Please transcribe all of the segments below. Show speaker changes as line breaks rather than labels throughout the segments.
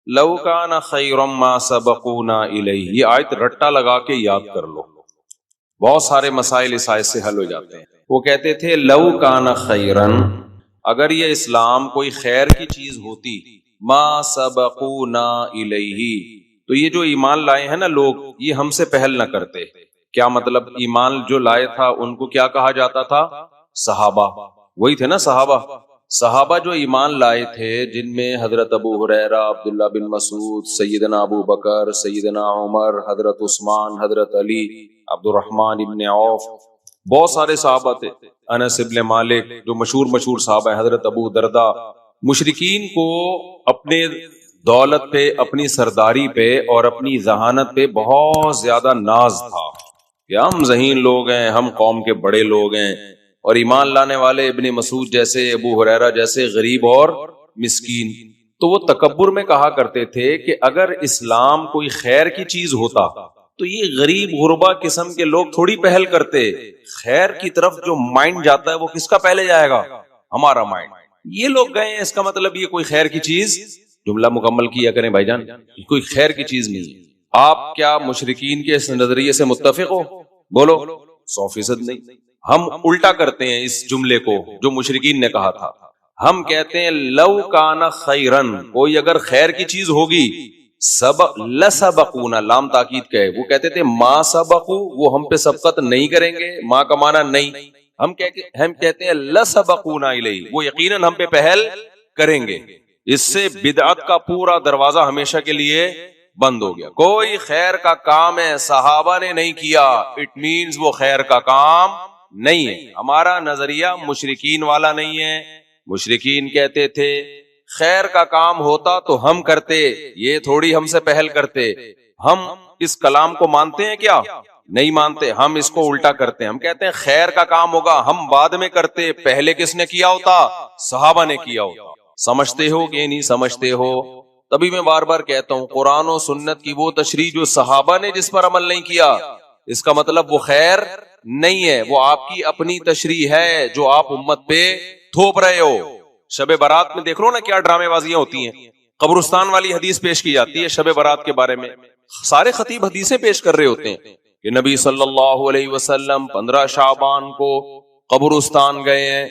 لو کان خیرا ما سبقونا الیہ، یہ آیت رٹا لگا کے یاد کر لو، بہت سارے مسائل اس آیت سے حل ہو جاتے ہیں۔ وہ کہتے تھے لو کان خیرا، اگر یہ اسلام کوئی خیر کی چیز ہوتی، ما سبقونا الیہ، تو یہ جو ایمان لائے ہیں نا لوگ، یہ ہم سے پہل نہ کرتے۔ کیا مطلب؟ ایمان جو لائے تھا ان کو کیا کہا جاتا تھا؟ صحابہ، وہی تھے نا صحابہ جو ایمان لائے تھے، جن میں حضرت ابو ہریرہ، عبداللہ بن مسعود، سیدنا ابو بکر، سیدنا عمر، حضرت عثمان، حضرت علی، عبد الرحمن ابن عوف، بہت سارے صحابہ تھے، انس ابن مالک جو مشہور صحابہ ہیں، حضرت ابو دردہ۔ مشرکین کو اپنے دولت پہ، اپنی سرداری پہ اور اپنی ذہانت پہ بہت زیادہ ناز تھا کہ ہم ذہین لوگ ہیں، ہم قوم کے بڑے لوگ ہیں، اور ایمان لانے والے ابن مسعود جیسے، ابو ہریرہ جیسے غریب اور مسکین۔ تو وہ تکبر میں کہا کرتے تھے کہ اگر اسلام کوئی خیر کی چیز ہوتا تو یہ غریب غربا قسم کے لوگ تھوڑی پہل کرتے، خیر کی طرف جو مائنڈ جاتا ہے وہ کس کا پہلے جائے گا؟ ہمارا مائنڈ۔ یہ لوگ گئے ہیں، اس کا مطلب یہ کوئی خیر کی چیز، جملہ مکمل کیا کریں بھائی جان، کوئی خیر کی چیز نہیں ہے۔ آپ کیا مشرکین کے اس نظریے سے متفق ہو؟ بولو۔ 100% نہیں۔ ہم الٹا کرتے ہیں اس جملے کو جو مشرکین نے کہا تھا، ہم کہتے ہیں لو کان خیرن، کوئی اگر خیر کی چیز ہوگی، لسبقونا، لام تاکید کا ہے، وہ کہتے تھے ما سبقو، وہ ہم پہ سبقت نہیں کریں گے، ما کا معنی نہیں، ہم کہتے ہیں لسبقونا الیہ، وہ یقیناً ہم پہ پہل کریں گے۔ اس سے بدعت کا پورا دروازہ ہمیشہ کے لیے بند ہو گیا۔ کوئی خیر کا کام ہے صحابہ نے نہیں کیا، اٹ مینز وہ خیر کا کام نہیں ہے۔ ہمارا نظریہ مشرکین والا نہیں ہے۔ مشرکین کہتے تھے خیر کا کام ہوتا تو ہم کرتے، یہ تھوڑی ہم سے پہل کرتے۔ ہم اس کلام کو مانتے ہیں کیا؟ نہیں مانتے۔ ہم اس کو الٹا کرتے ہیں، ہم کہتے ہیں خیر کا کام ہوگا ہم بعد میں کرتے، پہلے کس نے کیا ہوتا؟ صحابہ نے کیا ہوتا۔ سمجھتے ہو کہ نہیں سمجھتے ہو؟ تبھی میں بار بار کہتا ہوں، قرآن و سنت کی وہ تشریح جو صحابہ نے جس پر عمل نہیں کیا، اس کا مطلب وہ خیر نہیں ہے، وہ آپ کی اپنی تشریح ہے جو آپ امت پہ تھوپ رہے ہو۔ شب برات میں دیکھ لو نا کیا ڈرامے بازیاں ہوتی ہیں، قبرستان والی حدیث پیش کی جاتی ہے شب برات کے بارے میں، سارے خطیب حدیثیں پیش کر رہے ہوتے ہیں کہ نبی صلی اللہ علیہ وسلم 15 شعبان کو قبرستان گئے ہیں،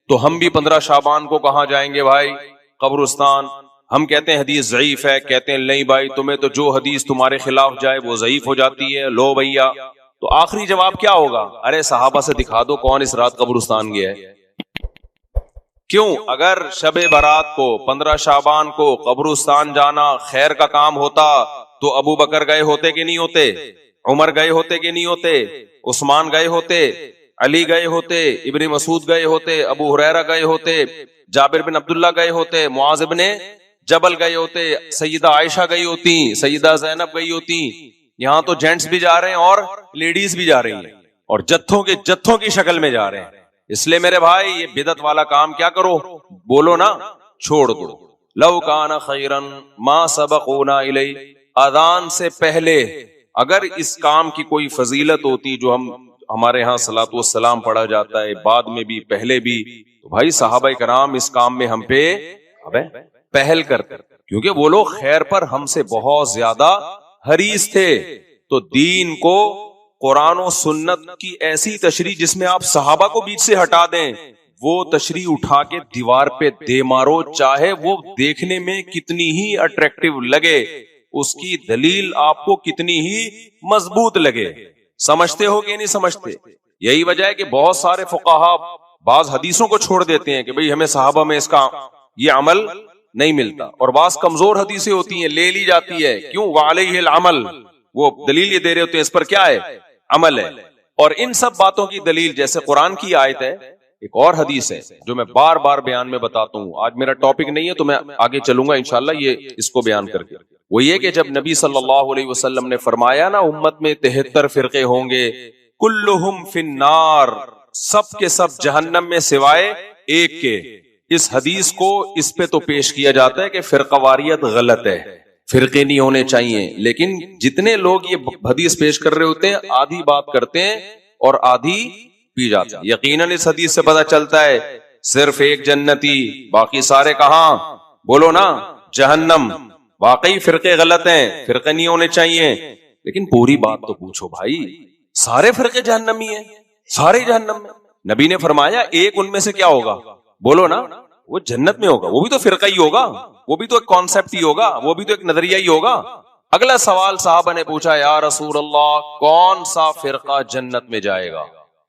تو ہم بھی 15 شعبان کو کہاں جائیں گے بھائی؟ قبرستان۔ ہم کہتے ہیں حدیث ضعیف ہے، کہتے ہیں نہیں بھائی تمہیں تو جو حدیث تمہارے خلاف جائے وہ ضعیف ہو جاتی ہے، لو بھیا۔ تو آخری جواب کیا ہوگا؟ ارے صحابہ سے دکھا دو کون اس رات قبرستان گیا ہے۔ کیوں؟ اگر شب برات کو 15 شعبان کو قبرستان جانا خیر کا کام ہوتا تو ابو بکر گئے ہوتے کہ نہیں ہوتے؟ عمر گئے ہوتے کہ نہیں ہوتے؟ عثمان گئے ہوتے؟ علی گئے ہوتے؟ ابن مسعود گئے ہوتے؟ ابو ہریرہ گئے ہوتے؟ جابر بن عبداللہ گئے ہوتے؟ معاذ بن جبل گئے ہوتے؟ سیدہ عائشہ گئی ہوتی؟ سیدہ زینب گئی ہوتی؟ یہاں تو جینٹس بھی جا رہے ہیں اور لیڈیز بھی جا رہی ہیں، اور جتھوں کی شکل میں جا رہے ہیں۔ اس لیے میرے بھائی یہ بدعت والا کام کیا کرو؟ بولو نا، چھوڑ دو۔ لو کان خیرا ما سبقونا الیہ، اذان سے پہلے اگر اس کام کی کوئی فضیلت ہوتی جو ہمارے ہاں صلاۃ والسلام پڑھا جاتا ہے، بعد میں بھی پہلے بھی، تو بھائی صحابہ کرام اس کام میں ہم پہ پہل کرتے، کیونکہ وہ لوگ خیر پر ہم سے بہت زیادہ حریص تھے۔ تو دین کو قرآن و سنت کی ایسی تشریح جس میں آپ صحابہ کو بیچ سے ہٹا دیں، وہ تشریح اٹھا کے دیوار پہ دے مارو، چاہے وہ دیکھنے میں کتنی ہی اٹریکٹیو لگے، اس کی دلیل آپ کو کتنی ہی مضبوط لگے۔ سمجھتے ہو کہ نہیں سمجھتے؟ یہی وجہ ہے کہ بہت سارے فقہا بعض حدیثوں کو چھوڑ دیتے ہیں کہ بھئی ہمیں صحابہ میں اس کا یہ عمل نہیں ملتا، اور بعض کمزور حدیثیں ہوتی ہیں لے لی جاتی ہے، کیوں؟ وعلیہ العمل، وہ دلیل یہ دے رہے ہوتے ہیں اس پر کیا ہے؟ عمل ہے۔ اور ان سب باتوں کی دلیل جیسے قرآن کی آیت ہے، ایک اور حدیث ہے جو میں بار بار بیان میں بتاتا ہوں، آج میرا ٹاپک نہیں ہے تو میں آگے چلوں گا انشاءاللہ یہ اس کو بیان کر کے، وہ یہ کہ جب نبی صلی اللہ علیہ وسلم نے فرمایا نا امت میں 73 فرقے ہوں گے، کلہم فی النار، سب کے سب جہنم میں سوائے ایک کے، اس حدیث کو اس پہ تو پیش کیا جاتا ہے کہ فرقہ واریت غلط ہے، فرقے نہیں ہونے چاہیے، لیکن جتنے لوگ یہ حدیث پیش کر رہے ہوتے ہیں آدھی بات کرتے ہیں اور آدھی پی جاتے ہیں۔ یقیناً اس حدیث سے پتہ چلتا ہے صرف ایک جنتی، باقی سارے کہاں؟ بولو نا، جہنم۔ واقعی فرقے غلط ہیں، فرقے نہیں ہونے چاہیے، لیکن پوری بات تو پوچھو بھائی، سارے فرقے جہنمی ہیں، سارے جہنم میں؟ نبی نے فرمایا ایک ان میں سے کیا ہوگا، بولو نا، وہ جنت میں ہوگا، وہ بھی تو فرقہ ہی ہوگا، وہ بھی تو ایک کانسیپٹ ہی ہوگا، وہ بھی تو ایک نظریہ ہی ہوگا۔ اگلا سوال صحابہ نے پوچھا، یا رسول اللہ کون سا فرقہ جنت میں جائے گا؟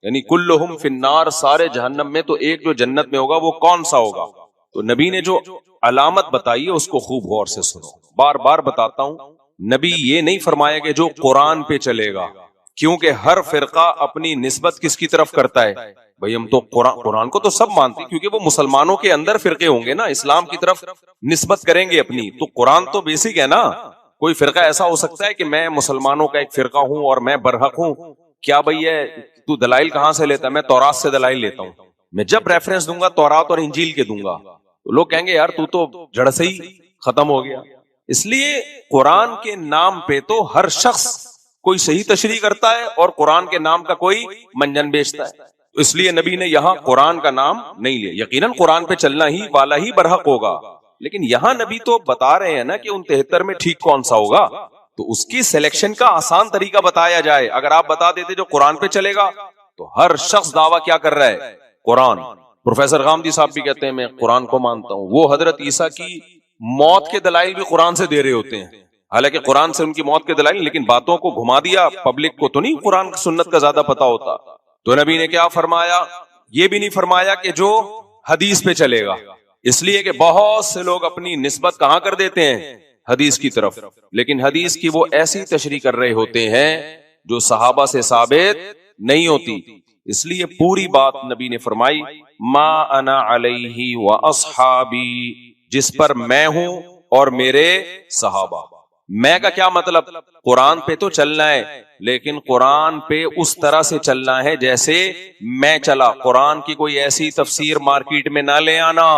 یعنی کلہم فی النار، سارے جہنم میں، تو ایک جو جنت میں ہوگا وہ کون سا ہوگا؟ تو نبی نے جو علامت بتائی ہے اس کو خوب غور سے سنو، بار بار بتاتا ہوں۔ نبی یہ نہیں فرمایا کہ جو قرآن پہ چلے گا، کیونکہ ہر فرقہ اپنی نسبت کس کی طرف کرتا ہے؟ بھئی ہم تو قرآن کو تو سب مانتے ہیں، کیونکہ وہ مسلمانوں کے اندر فرقے ہوں گے نا، اسلام کی طرف نسبت کریں گے اپنی، تو قرآن تو بیسک ہے نا۔ کوئی فرقہ ایسا ہو سکتا ہے کہ میں مسلمانوں کا ایک فرقہ ہوں اور میں برحق ہوں؟ کیا بھئی ہے تو دلائل کہاں سے لیتا ہے؟ میں تورات سے دلائل لیتا ہوں، میں جب ریفرنس دوں گا تورات اور انجیل کے دوں گا، تو لوگ کہیں گے یار تو جڑ سے ہی ختم ہو گیا۔ اس لیے قرآن کے نام پہ تو ہر شخص کوئی صحیح تشریح کرتا ہے اور قرآن کے نام کا کوئی منجن بیچتا ہے، اس لیے نبی نے یہاں قرآن کا نام نہیں لیا۔ یقیناً قرآن پہ چلنا ہی والا ہی برحق ہوگا، لیکن یہاں نبی تو بتا رہے ہیں نا کہ ان 73 میں ٹھیک کون سا ہوگا، تو اس کی سلیکشن کا آسان طریقہ بتایا جائے۔ اگر آپ بتا دیتے جو قرآن پہ چلے گا تو ہر شخص دعویٰ کیا کر رہا ہے؟ قرآن۔ پروفیسر غامدی صاحب بھی کہتے ہیں میں قرآن کو مانتا ہوں، وہ حضرت عیسیٰ کی موت کے دلائل بھی قرآن سے دے رہے ہوتے ہیں، حالانکہ قرآن سے ان کی موت کے دلائل، لیکن باتوں کو گھما دیا، پبلک کو تو نہیں قرآن سنت کا زیادہ پتا ہوتا۔ تو نبی نے کیا فرمایا؟ یہ بھی نہیں فرمایا کہ جو حدیث پہ چلے گا، اس لیے کہ بہت سے لوگ اپنی نسبت کہاں کر دیتے ہیں؟ حدیث کی طرف، لیکن حدیث کی وہ ایسی تشریح کر رہے ہوتے ہیں جو صحابہ سے ثابت نہیں ہوتی۔ اس لیے پوری بات نبی نے فرمائی، ما انا علیہ واصحابی، جس پر میں ہوں اور میرے صحابہ۔ میں کا کیا مطلب؟ قرآن پہ تو چلنا ہے، لیکن قرآن پہ اس طرح سے چلنا ہے جیسے میں چلا۔ قرآن کی کوئی ایسی تفسیر مارکیٹ میں نہ لے آنا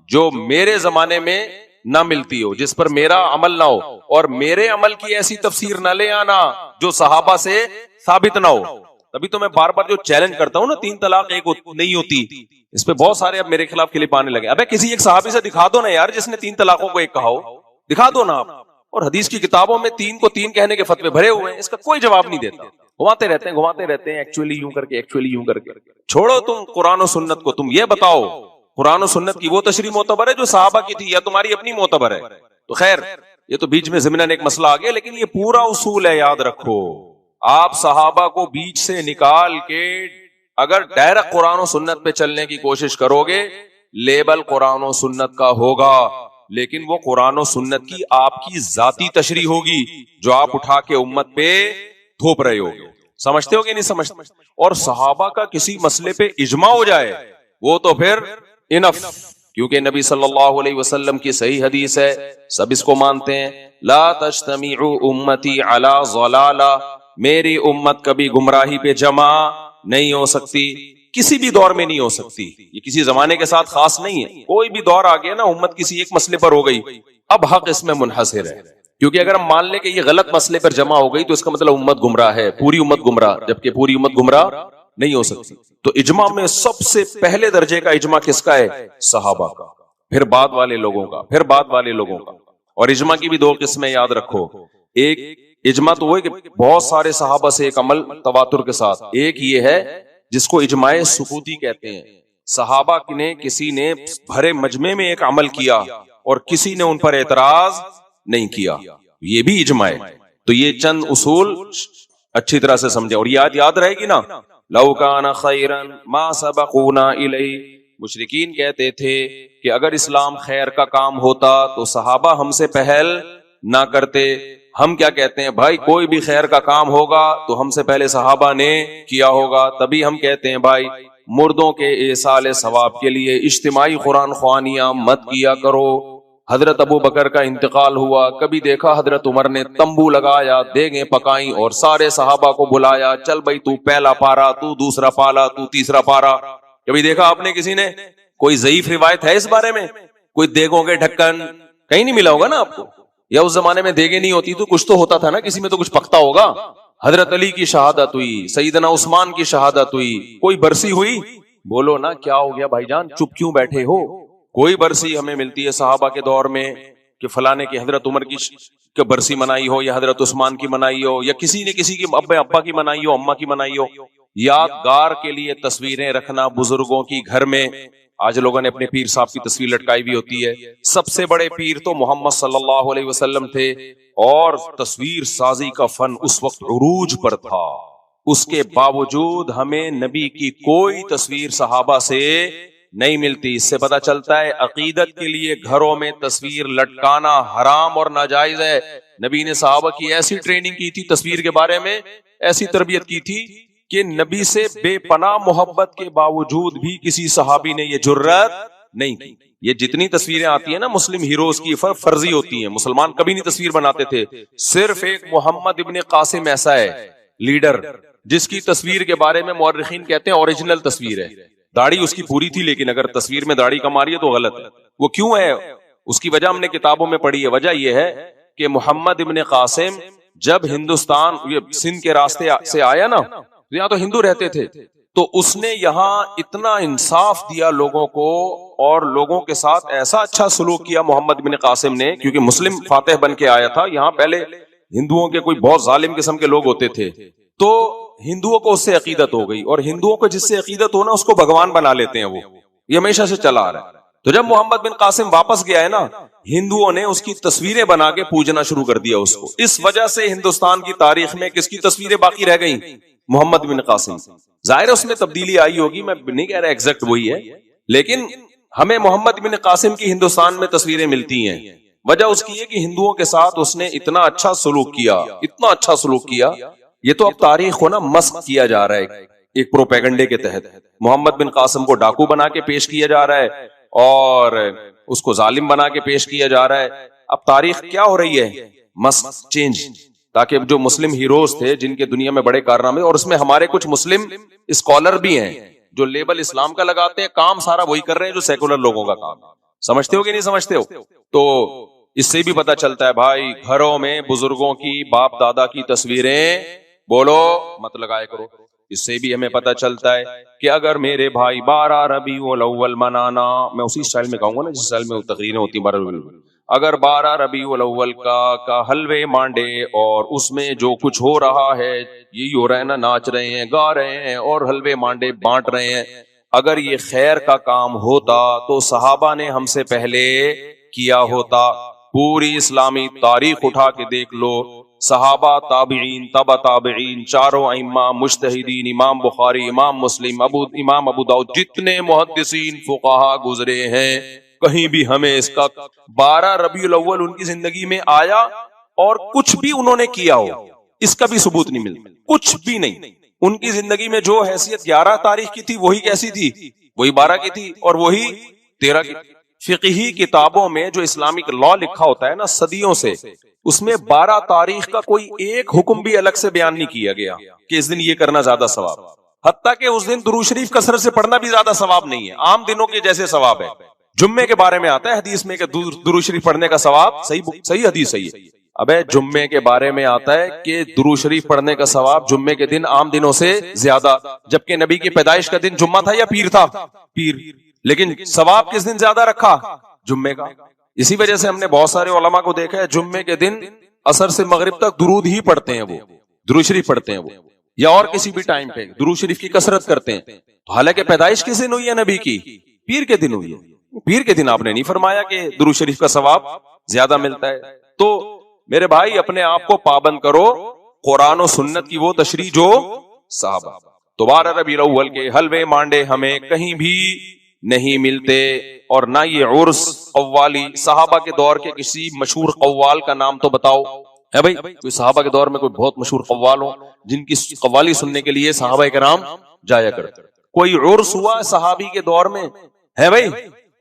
جو میرے زمانے میں نہ ملتی ہو، جس پر میرا عمل نہ ہو، اور میرے عمل کی ایسی تفسیر نہ لے آنا جو صحابہ سے ثابت نہ ہو۔ تبھی تو میں بار بار جو چیلنج کرتا ہوں نا، 3 طلاق ایک نہیں ہوتی، اس پہ بہت سارے اب میرے خلاف کلپ آنے لگے۔ ابے کسی ایک صحابی سے دکھا دو نا یار جس نے 3 طلاقوں کو ایک کہا ہو، دکھا دو نا آپ۔ اور حدیث کی کتابوں میں 3 کو 3 کہنے کے فتوے بھرے ہوئے ہیں، اس کا کوئی جواب نہیں دیتا، گھماتے رہتے ہیں ایکچولی یوں کر کے۔ چھوڑو تم قرآن و سنت کو، تم یہ بتاؤ قرآن و سنت کی وہ تشریح معتبر ہے جو صحابہ کی تھی، یا تمہاری اپنی معتبر ہے؟ تو خیر یہ تو بیچ میں ضمناً ایک مسئلہ آ گیا، لیکن یہ پورا اصول ہے، یاد رکھو۔ آپ صحابہ کو بیچ سے نکال کے اگر ڈائریکٹ قرآن و سنت پہ چلنے کی کوشش کرو گے، لیبل قرآن و سنت کا ہوگا، لیکن وہ قرآن و سنت کی آپ کی ذاتی تشریح ہوگی جو آپ اٹھا کے امت پہ تھوپ رہے ہوگے۔ سمجھتے ہو کہ نہیں سمجھتے؟ اور صحابہ کا کسی مسئلے پہ اجماع ہو جائے وہ تو پھر انف، کیونکہ نبی صلی اللہ علیہ وسلم کی صحیح حدیث ہے، سب اس کو مانتے ہیں، لا تجتمع امتی علی ضلالہ، میری امت کبھی گمراہی پہ جمع نہیں ہو سکتی، کسی بھی دور میں نہیں ہو سکتی۔ یہ کسی زمانے کے ساتھ خاص نہیں ہے، کوئی بھی دور آ گیا نا امت کسی ایک مسئلے پر ہو گئی، اب حق اس میں منحصر ہے، کیونکہ اگر ہم مان لیں کہ یہ غلط مسئلے پر جمع ہو گئی تو اس کا مطلب امت گمراہ ہے، پوری امت گمراہ، جبکہ پوری امت گمراہ نہیں ہو سکتی۔ تو اجماع میں سب سے پہلے درجے کا اجماع کس کا ہے؟ صحابہ کا، پھر بعد والے لوگوں کا، پھر بعد والے لوگوں کا۔ اور اجماع کی بھی 2 قسمیں یاد رکھو، ایک اجماع تو وہ ہے کہ بہت سارے صحابہ سے ایک عمل تواتر کے ساتھ، ایک یہ ہے جس کو اجماع سکوتی کہتے ہیں، صحابہ نے کسی نے بھرے مجمع میں ایک عمل کیا اور کسی نے ان پر اعتراض نہیں کیا، یہ بھی اجماع ہے۔ تو یہ چند اصول اچھی طرح سے سمجھے، اور یاد رہے گی نا، لو کان خیرا ما سبقونا الیہ، مشرکین کہتے تھے کہ اگر اسلام خیر کا کام ہوتا تو صحابہ ہم سے پہل نہ کرتے۔ ہم کیا کہتے ہیں بھائی، کوئی بھی خیر کا کام ہوگا تو ہم سے پہلے صحابہ نے کیا ہوگا، تبھی ہم کہتے ہیں بھائی مردوں کے ایصال ثواب کے لیے اجتماعی قرآن خوانیاں مت کیا کرو۔ حضرت ابو بکر کا انتقال ہوا، کبھی دیکھا حضرت عمر نے تمبو لگایا، دیگیں پکائیں اور سارے صحابہ کو بلایا، چل بھائی تو پہلا پارا، تو دوسرا پارا، تو تیسرا پارا۔ کبھی دیکھا آپ نے کسی نے؟ کوئی ضعیف روایت ہے اس بارے میں؟ کوئی دیگوں کے ڈھکن کہیں نہیں ملا ہوگا نا آپ کو، یا اس زمانے میں دیگیں نہیں ہوتی تو کچھ تو ہوتا تھا نا، کسی میں تو کچھ پکتا ہوگا۔ حضرت علی کی شہادت ہوئی، سیدنا عثمان کی شہادت ہوئی، کوئی برسی ہوئی؟ بولو نا کیا ہو گیا بھائی جان، چپ کیوں بیٹھے ہو؟ کوئی برسی ہمیں ملتی ہے صحابہ کے دور میں کہ فلانے کی حضرت عمر کی برسی منائی ہو یا حضرت عثمان کی منائی ہو یا کسی نے کسی کی ابا کی منائی ہو، اماں کی منائی ہو. یادگار کے لیے تصویریں رکھنا بزرگوں کی گھر میں. آج لوگوں نے اپنے پیر صاحب کی تصویر لٹکائی بھی ہوتی ہے. سب سے بڑے پیر تو محمد صلی اللہ علیہ وسلم تھے اور تصویر سازی کا فن اس وقت عروج پر تھا. اس کے باوجود ہمیں نبی کی کوئی تصویر صحابہ سے نہیں ملتی. اس سے پتہ چلتا ہے عقیدت کے لیے گھروں میں تصویر لٹکانا حرام اور ناجائز ہے. نبی نے صحابہ کی ایسی ٹریننگ کی تھی تصویر کے بارے میں، ایسی تربیت کی تھی کہ نبی سے بے پناہ محبت کے باوجود بھی کسی صحابی نے یہ جرات نہیں کی. یہ جتنی تصویریں آتی ہیں نا مسلم ہیروز کی فرضی ہوتی ہیں، مسلمان کبھی نہیں تصویر بناتے تھے. صرف ایک محمد ابن قاسم ایسا ہے لیڈر جس کی تصویر کے بارے میں مورخین کہتے ہیں اوریجنل تصویر ہے. داڑھی اس کی پوری تھی لیکن اگر تصویر میں داڑھی کم آ رہی ہے تو غلط ہے. وہ کیوں ہے؟ اس کی وجہ ہم نے کتابوں میں پڑھی ہے. وجہ یہ ہے کہ محمد ابن قاسم جب ہندوستان سندھ کے راستے سے آیا نا، یہاں تو ہندو رہتے تھے، تو اس نے یہاں اتنا انصاف دیا لوگوں کو اور لوگوں کے ساتھ ایسا اچھا سلوک کیا محمد بن قاسم نے، کیونکہ مسلم فاتح بن کے آیا تھا. یہاں پہلے ہندوؤں کے کوئی بہت ظالم قسم کے لوگ ہوتے تھے، تو ہندوؤں کو اس سے عقیدت ہو گئی، اور ہندوؤں کو جس سے عقیدت ہونا اس کو بھگوان بنا لیتے ہیں. وہ یہ ہمیشہ سے چلا آ رہا ہے. تو جب محمد بن قاسم واپس گیا ہے نا، ہندوؤں نے اس کی تصویریں بنا کے پوجنا شروع کر دیا اس کو. اس وجہ سے ہندوستان کی تاریخ میں کس کی تصویریں باقی رہ گئیں؟ محمد بن قاسم. ظاہر ہے اس میں تبدیلی آئی ہوگی، میں نہیں کہہ رہا ایگزیکٹ وہی ہے، لیکن ہمیں محمد بن قاسم کی ہندوستان میں تصویریں ملتی ہیں. وجہ اس کی ہے کہ ہندوؤں کے ساتھ اس نے اتنا اچھا سلوک کیا، اتنا اچھا سلوک کیا. یہ تو اب تاریخ کو نا مسخ کیا جا رہا ہے ایک پروپیگنڈے کے تحت. محمد بن قاسم کو ڈاکو بنا کے پیش کیا جا رہا ہے اور اس کو ظالم بنا کے پیش کیا جا رہا ہے. اب تاریخ کیا ہو رہی ہے؟ مسخ، چینج، تاکہ جو مسلم ہیروز تھے جن کے دنیا میں بڑے کارنامے، اور اس میں ہمارے کچھ مسلم اسکالر بھی ہیں جو لیبل اسلام کا لگاتے ہیں، کام سارا وہی کر رہے ہیں جو سیکولر لوگوں کا کام ہے. سمجھتے ہو کہ نہیں سمجھتے ہو؟ تو اس سے بھی پتہ چلتا ہے بھائی گھروں میں بزرگوں کی، باپ دادا کی تصویریں بولو مت لگائے کرو. اس سے بھی ہمیں پتہ چلتا ہے کہ اگر میرے بھائی 12 ربیع الاول منانا، میں اسی اسٹائل میں کہوں گا نا جس اسٹائل میں تقریریں ہوتی ہیں 12 ربیع الاول، اگر 12 ربیع الاول کا حلوے مانڈے اور اس میں جو کچھ ہو رہا ہے، یہی ہو رہا ہے نا، ناچ رہے ہیں، گا رہے ہیں اور حلوے مانڈے بانٹ رہے ہیں، اگر یہ خیر کا کام ہوتا تو صحابہ نے ہم سے پہلے کیا ہوتا. پوری اسلامی تاریخ اٹھا کے دیکھ لو، صحابہ، تابعین، تبع تابعین، چاروں ائمہ، مجتہدین، امام بخاری، امام مسلم، امام ابو داؤد، جتنے محدثین فقہا گزرے ہیں، کہیں بھی ہمیں اس کا 12 ربیع الاول ان کی زندگی میں آیا اور کچھ بھی انہوں نے کیا ہو اس کا بھی ثبوت نہیں ملتا. کچھ بھی نہیں. ان کی زندگی میں جو حیثیت 11 تاریخ کی تھی وہی کیسی تھی؟ وہی 12 کی تھی، اور وہی 13 کی. فقہی کتابوں میں جو اسلامک لا لکھا ہوتا ہے نا صدیوں سے، اس میں 12 تاریخ کا کوئی ایک حکم بھی الگ سے بیان نہیں کیا گیا کہ اس دن یہ کرنا زیادہ ثواب. حتیٰ کہ اس دن درود شریف کثرت سے پڑھنا بھی زیادہ ثواب نہیں ہے، عام دنوں کے جیسے ثواب ہے. جمعے کے بارے میں آتا ہے حدیث میں کہ درود شریف پڑھنے کا ثواب، صحیح حدیث صحیح ہے. ابے جمعے کے بارے میں آتا ہے کہ درود شریف پڑھنے کا ثواب جمعے کے دن عام دنوں سے زیادہ، جبکہ نبی کی پیدائش کا دن جمعہ تھا یا پیر تھا؟ پیر. لیکن ثواب کس دن زیادہ رکھا؟ جمعے کا. اسی وجہ سے ہم نے بہت سارے علماء کو دیکھا ہے جمعے کے دن عصر سے مغرب تک درود ہی پڑھتے ہیں، وہ درود شریف پڑھتے ہیں، وہ یا اور کسی بھی ٹائم پہ درود شریف کی کثرت کرتے ہیں. حالانکہ پیدائش کس دن ہوئی ہے نبی کی؟ پیر کے دن ہوئی ہے. پیر کے دن آپ نے نہیں فرمایا کہ درود شریف کا ثواب زیادہ ملتا ہے. تو میرے بھائی اپنے آپ کو پابند کرو قرآن و سنت کی وہ تشریح جو صحابہ. 12 ربیع الاول کے حلوے مانڈے ہمیں کہیں بھی نہیں ملتے، اور نہ یہ عرس قوالی. صحابہ کے دور کے کسی مشہور قوال کا نام تو بتاؤ ہے بھائی؟ کوئی صحابہ کے دور میں کوئی بہت مشہور قوال ہو جن کی قوالی سننے کے لیے صحابہ کرام جایا کرتے. کوئی عرس ہوا صحابی کے دور میں ہے بھائی؟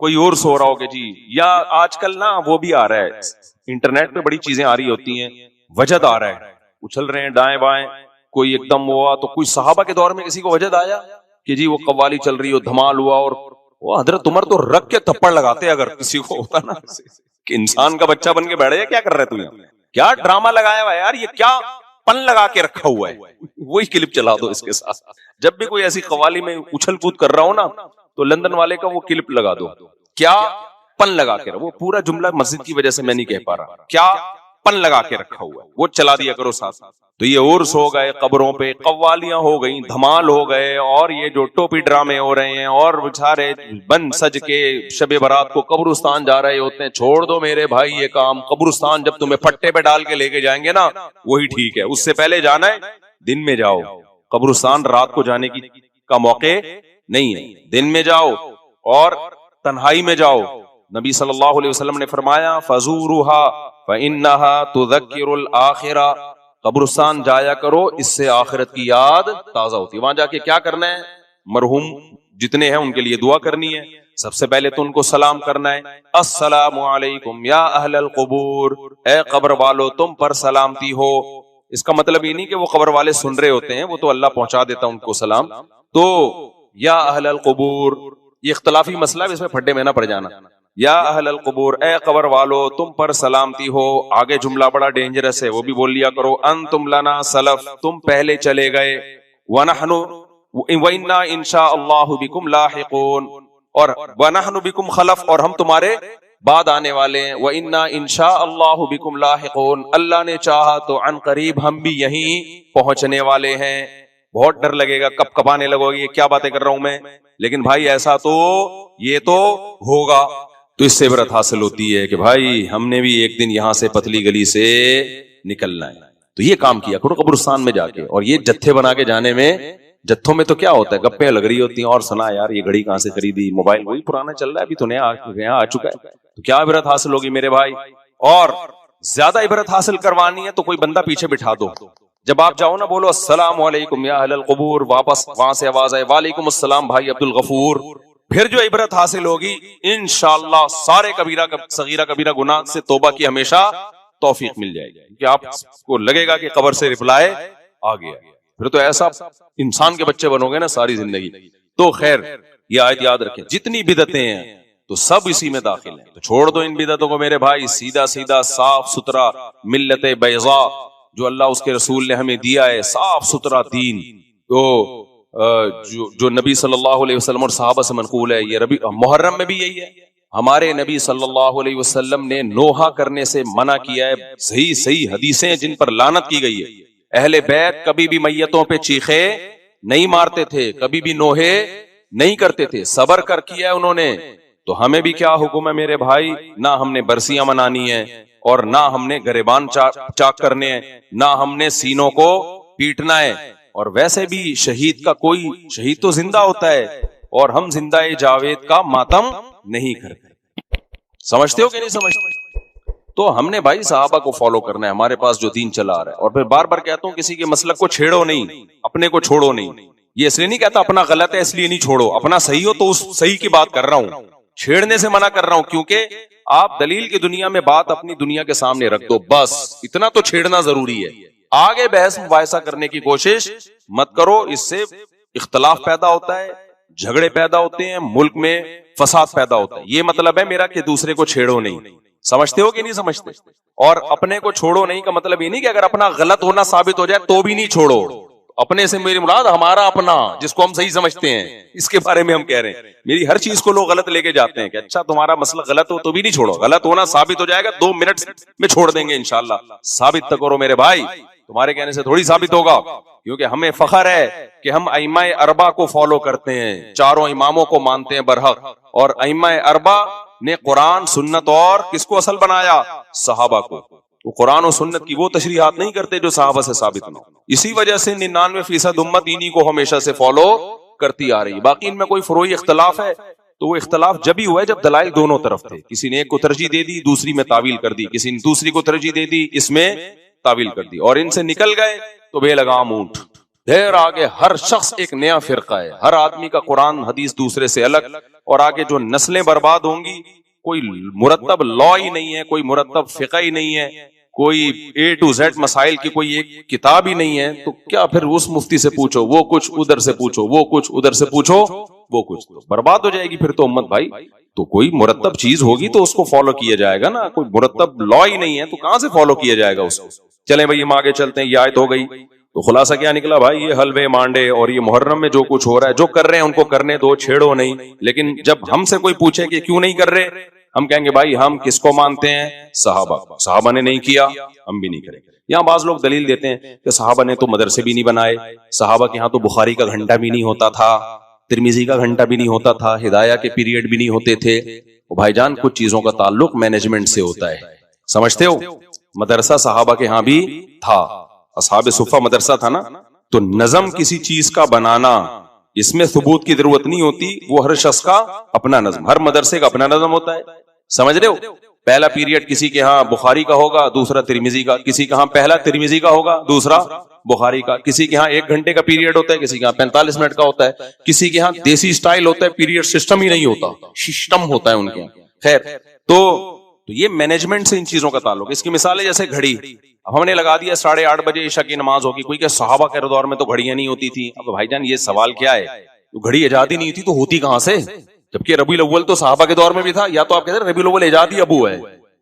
کوئی عرس ہو رہا ہو کہ جی، یا آج کل نا وہ بھی آ رہا ہے انٹرنیٹ پہ بڑی چیزیں آ رہی ہوتی ہیں، وجد آ رہا ہے، اچھل رہے ہیں دائیں بائیں، کوئی ایک دم ہوا. تو کوئی صحابہ کے دور میں کسی کو وجد آیا کہ جی وہ قوالی چل رہی ہو، دھمال ہوا، اور وہ حضرت عمر تو رکھ کے تھپڑ لگاتے اگر کسی کو ہوتا نا کہ انسان کا بچہ بن کے بیٹھ جائے، کیا کر رہے تو یہاں، کیا ڈرامہ لگایا ہوا ہے یار، یہ کیا پن لگا کے رکھا ہوا ہے. وہی کلپ چلا دو اس کے ساتھ. جب بھی کوئی ایسی قوالی میں اچھل کود کر رہا ہو نا تو لندن والے کا وہ کلپ لگا دو. کیا پن لگا کے وہ پورا جملہ مسجد کی وجہ سے میں نہیں کہہ پا رہا، کیا پن لگا کے رکھا ہوا ہے وہ چلا دیا کرو ساتھ۔ تو یہ عرس ہو گئے، قبروں پہ قوالیاں ہو گئیں، دھمال ہو گئے، اور یہ جو ٹوپی ڈرامے ہو رہے ہیں، اور بیچارے بن سج کے شب برات کو قبرستان جا رہے ہوتے ہیں۔ چھوڑ دو میرے بھائی یہ کام، قبرستان جب تمہیں پٹے پہ ڈال کے لے کے جائیں گے نا وہی ٹھیک ہے، اس سے پہلے جانا ہے دن میں جاؤ، قبرستان رات کو جانے کا موقع نہیں ہے، دن میں جاؤ اور تنہائی میں جاؤ۔ نبی صلی اللہ علیہ وسلم نے فرمایا فَزُورُوهَا فَإِنَّهَا تُذَكِّرُ الْآخِرَةَ، قبرستان جایا کرو، اس سے آخرت کی یاد تازہ ہوتی ہے۔ وہاں جا کے کیا کرنا ہے؟ مرحوم جتنے ہیں ان کے لیے دعا کرنی ہے، سب سے پہلے تو ان کو سلام کرنا ہے، السلام علیکم یا اہل القبور، اے قبر والو تم پر سلامتی ہو۔ اس کا مطلب یہ نہیں کہ وہ قبر والے سن رہے ہوتے ہیں، وہ تو اللہ پہنچا دیتا ان کو سلام۔ تو یا اہل القبور یہ اختلافی مسئلہ ہے، اس میں پھڈے میں نہ پڑ جانا۔ یا اہل القبور، اے قبر والو تم پر سلامتی ہو۔ آگے جملہ بڑا ڈینجرس ہے، وہ بھی بول لیا کرو، انتم لنا سلف، تم پہلے چلے گئے، ونحن وَإِنَّا إِن شَاءَ اللَّهُ بِكُمْ لَاحِقُونَ، اور وَنَحْنُ بِكُمْ خلف، اور ہم تمہارے بعد آنے والے ہیں، وَإِنَّا إِن شَاءَ اللَّهُ بِكُمْ لَاحِقُونَ، اللہ نے چاہا تو عن قریب ہم بھی یہیں پہنچنے والے ہیں۔ بہت ڈر لگے گا، کب کبانے لگو گے، یہ کیا باتیں کر رہا ہوں میں، لیکن بھائی ایسا تو یہ تو ہوگا۔ تو اس سے عبرت حاصل ہوتی ہے کہ بھائی ہم نے بھی ایک دن یہاں سے پتلی گلی سے نکلنا ہے، تو یہ کام کیا کرو قبرستان میں جا کے۔ اور یہ جتھے بنا کے جانے میں، جتھوں میں تو کیا ہوتا ہے، گپیں لگ رہی ہوتی ہیں، اور سنا یار یہ گھڑی کہاں سے خریدی، موبائل وہی پرانا چل رہا ہے، ابھی تو نیا آ چکا ہے، تو کیا عبرت حاصل ہوگی میرے بھائی۔ اور زیادہ عبرت حاصل کروانی ہے تو کوئی بندہ پیچھے بٹھا دو، جب آپ جاؤ نا بولو السلام علیکم یا اہل القبور، واپس وہاں سے آواز آئے وعلیکم السلام بھائی عبد الغفور۔ پھر جو عبرت حاصل ہوگی انشاءاللہ سارے کبیرہ صغیرہ کبیرہ گناہ سے توبہ کی ہمیشہ توفیق مل جائے گی، کہ آپ کو لگے گا کہ قبر سے رپلائے آ گیا، پھر تو ایسا انسان کے بچے بنو گے نا ساری زندگی۔ تو خیر یہ آیت یاد رکھیں، جتنی بدعتیں ہیں تو سب اسی میں داخل ہیں، تو چھوڑ دو ان بدعتوں کو میرے بھائی، سیدھا سیدھا صاف ستھرا ملت بیضاء جو اللہ اس کے رسول نے ہمیں دیا ہے، صاف ستھرا دین، تو جو نبی صلی اللہ علیہ وسلم اور صحابہ سے منقول ہے۔ یہ محرم میں بھی یہی ہے، ہمارے نبی صلی اللہ علیہ وسلم نے نوحہ کرنے سے منع کیا ہے، صحیح حدیثیں جن پر لعنت کی گئی ہے۔ اہل بیت کبھی بھی میتوں پہ چیخے نہیں مارتے تھے، کبھی بھی نوحے نہیں کرتے تھے، صبر کر کیا ہے انہوں نے۔ تو ہمیں بھی کیا حکم ہے میرے بھائی، نہ ہم نے برسیاں منانی ہیں، اور نہ ہم نے گریبان چاک کرنے ہیں، نہ ہم نے سینوں کو پیٹنا ہے۔ اور ویسے بھی شہید کا کوئی شہید تو زندہ ہوتا ہے، اور ہم زندہ جاوید کا ماتم نہیں کرتے، سمجھتے ہو کہ نہیں سمجھتے؟ تو ہم نے بھائی صحابہ کو فالو کرنا ہے، ہمارے پاس جو دین چلا آ رہا ہے۔ اور پھر بار بار کہتا ہوں کسی کے مسلک کو چھیڑو نہیں، اپنے کو چھوڑو نہیں، یہ اس لیے نہیں کہتا اپنا غلط ہے اس لیے نہیں چھوڑو، اپنا صحیح ہو تو اس صحیح کی بات کر رہا ہوں، چھیڑنے سے منع کر رہا ہوں، کیونکہ آپ دلیل کی دنیا میں بات اپنی دنیا کے سامنے رکھ دو، بس اتنا تو چھیڑنا ضروری ہے، آگے بحث مباحثہ کرنے کی کوشش مت کرو، اس سے اختلاف پیدا ہوتا ہے، جھگڑے پیدا ہوتے ہیں، ملک میں فساد پیدا ہوتا ہے۔ یہ مطلب ہے میرا کہ دوسرے کو چھیڑو نہیں، سمجھتے ہو کہ نہیں سمجھتے؟ اور اپنے کو چھوڑو نہیں کا مطلب یہ نہیں کہ اگر اپنا غلط ہونا ثابت ہو جائے تو بھی نہیں چھوڑو، اپنے سے میری مراد ہمارا اپنا جس کو ہم صحیح سمجھتے ہیں، اس کے بارے میں ہم کہہ رہے ہیں۔ میری ہر چیز کو لوگ غلط لے کے جاتے ہیں کہ اچھا تمہارا مسئلہ غلط ہو تو بھی نہیں چھوڑو، غلط ہونا ثابت ہو جائے گا 2 منٹ میں چھوڑ دیں گے انشاءاللہ، ثابت تک کرو میرے بھائی، تمہارے کہنے سے تھوڑی ثابت ہوگا، کیونکہ ہمیں فخر ہے کہ ہم ائمہ اربعہ کو فالو کرتے ہیں، چاروں اماموں کو مانتے ہیں برحق، اور ائمہ اربعہ نے قرآن سنت اور کس کو اصل بنایا؟ صحابہ کو۔ وہ قرآن و سنت کی وہ تشریحات نہیں کرتے جو صحابہ سے ثابت نہ ہو، اسی وجہ سے 99% امت انہی کو ہمیشہ سے فالو کرتی آ رہی ہے۔ باقی ان میں کوئی فروعی اختلاف ہے تو وہ اختلاف جب ہی ہوا ہے جب دلائل دونوں طرف تھے، کسی نے ایک کو ترجیح دے دی دوسری میں تعویل کر دی، کسی نے دوسری کو ترجیح دے دی اس میں تعویل کر دی، اور ان سے نکل گئے تو بے لگام اونٹ، دیر آگے ہر شخص ایک نیا فرقہ ہے، ہر آدمی کا قرآن حدیث دوسرے سے الگ، اور آگے جو نسلیں برباد ہوں گی، کوئی مرتب لا ہی نہیں ہے، کوئی مرتب فقہ ہی نہیں ہے، کوئی A to Z مسائل کی کوئی ایک کتاب ہی نہیں ہے، تو کیا پھر اس مفتی سے پوچھو وہ کچھ، ادھر سے پوچھو وہ کچھ، ادھر سے پوچھو وہ کچھ، تو برباد ہو جائے گی پھر تو امت بھائی۔ تو کوئی مرتب چیز ہوگی تو اس کو فالو کیا جائے گا نا، کوئی مرتب لا ہی نہیں ہے تو کہاں سے فالو کیا جائے گا اس کو۔ چلیں بھائی ہم آگے چلتے ہیں، یہ آیت ہو گئی، تو خلاصہ کیا نکلا بھائی؟ یہ حلوے مانڈے اور یہ محرم میں جو کچھ ہو رہا ہے، جو کر رہے ہیں ان کو کرنے دو، چھیڑو نہیں، لیکن جب ہم سے کوئی پوچھے کہ کیوں نہیں کر رہے ہم کہیں گے بھائی ہم کس کو مانتے ہیں؟ صحابہ نے نہیں کیا، ہم بھی نہیں کریں گے۔ یہاں بعض لوگ دلیل دیتے ہیں کہ صحابہ نے تو مدرسے بھی نہیں بنائے، صحابہ کے ہاں تو بخاری کا گھنٹہ بھی نہیں ہوتا تھا، ترمذی کا گھنٹہ بھی نہیں ہوتا تھا، ہدایہ کے پیریڈ بھی نہیں ہوتے تھے۔ بھائی جان کچھ چیزوں کا تعلق مینجمنٹ سے ہوتا ہے، سمجھتے ہو؟ مدرسہ صحابہ کے ہاں بھی تھا، اصحاب صفہ مدرسہ تھا نا، تو نظم کسی چیز کا بنانا اس میں ثبوت کی ضرورت نہیں ہوتی، وہ ہر شخص کا اپنا نظم، ہر مدرسے کا اپنا نظم ہوتا ہے، سمجھ رہے ہو؟ پہلا پیریڈ کسی کے ہاں بخاری کا ہوگا، دوسرا ترمذی کا، کسی کے ہاں پہلا ترمذی کا ہوگا، دوسرا بخاری کا، کسی کے ہاں 1 گھنٹے کا پیریڈ ہوتا ہے، کسی کے ہاں 45 منٹ کا ہوتا ہے، کسی کے ہاں دیسی سٹائل ہوتا ہے، پیریڈ سسٹم ہی نہیں ہوتا، سسٹم ہوتا ہے ان کے ہاں۔ خیر تو یہ مینجمنٹ سے ان چیزوں کا تعلق ہے۔ اس کی مثال ہے جیسے گھڑی، اب ہم نے لگا دیا 8:30 بجے عشاء کی نماز ہوگی، کوئی کہ صحابہ کے دور میں تو گھڑیاں نہیں ہوتی تھی۔ اب بھائی جان یہ سوال کیا ہے، تو گھڑی ایجاد ہی نہیں تھی تو ہوتی کہاں سے؟ جبکہ ربیع الاول تو صحابہ کے دور میں بھی تھا، یا تو آپ کہتے ہیں ربیع الاول ایجادی ابو ہے،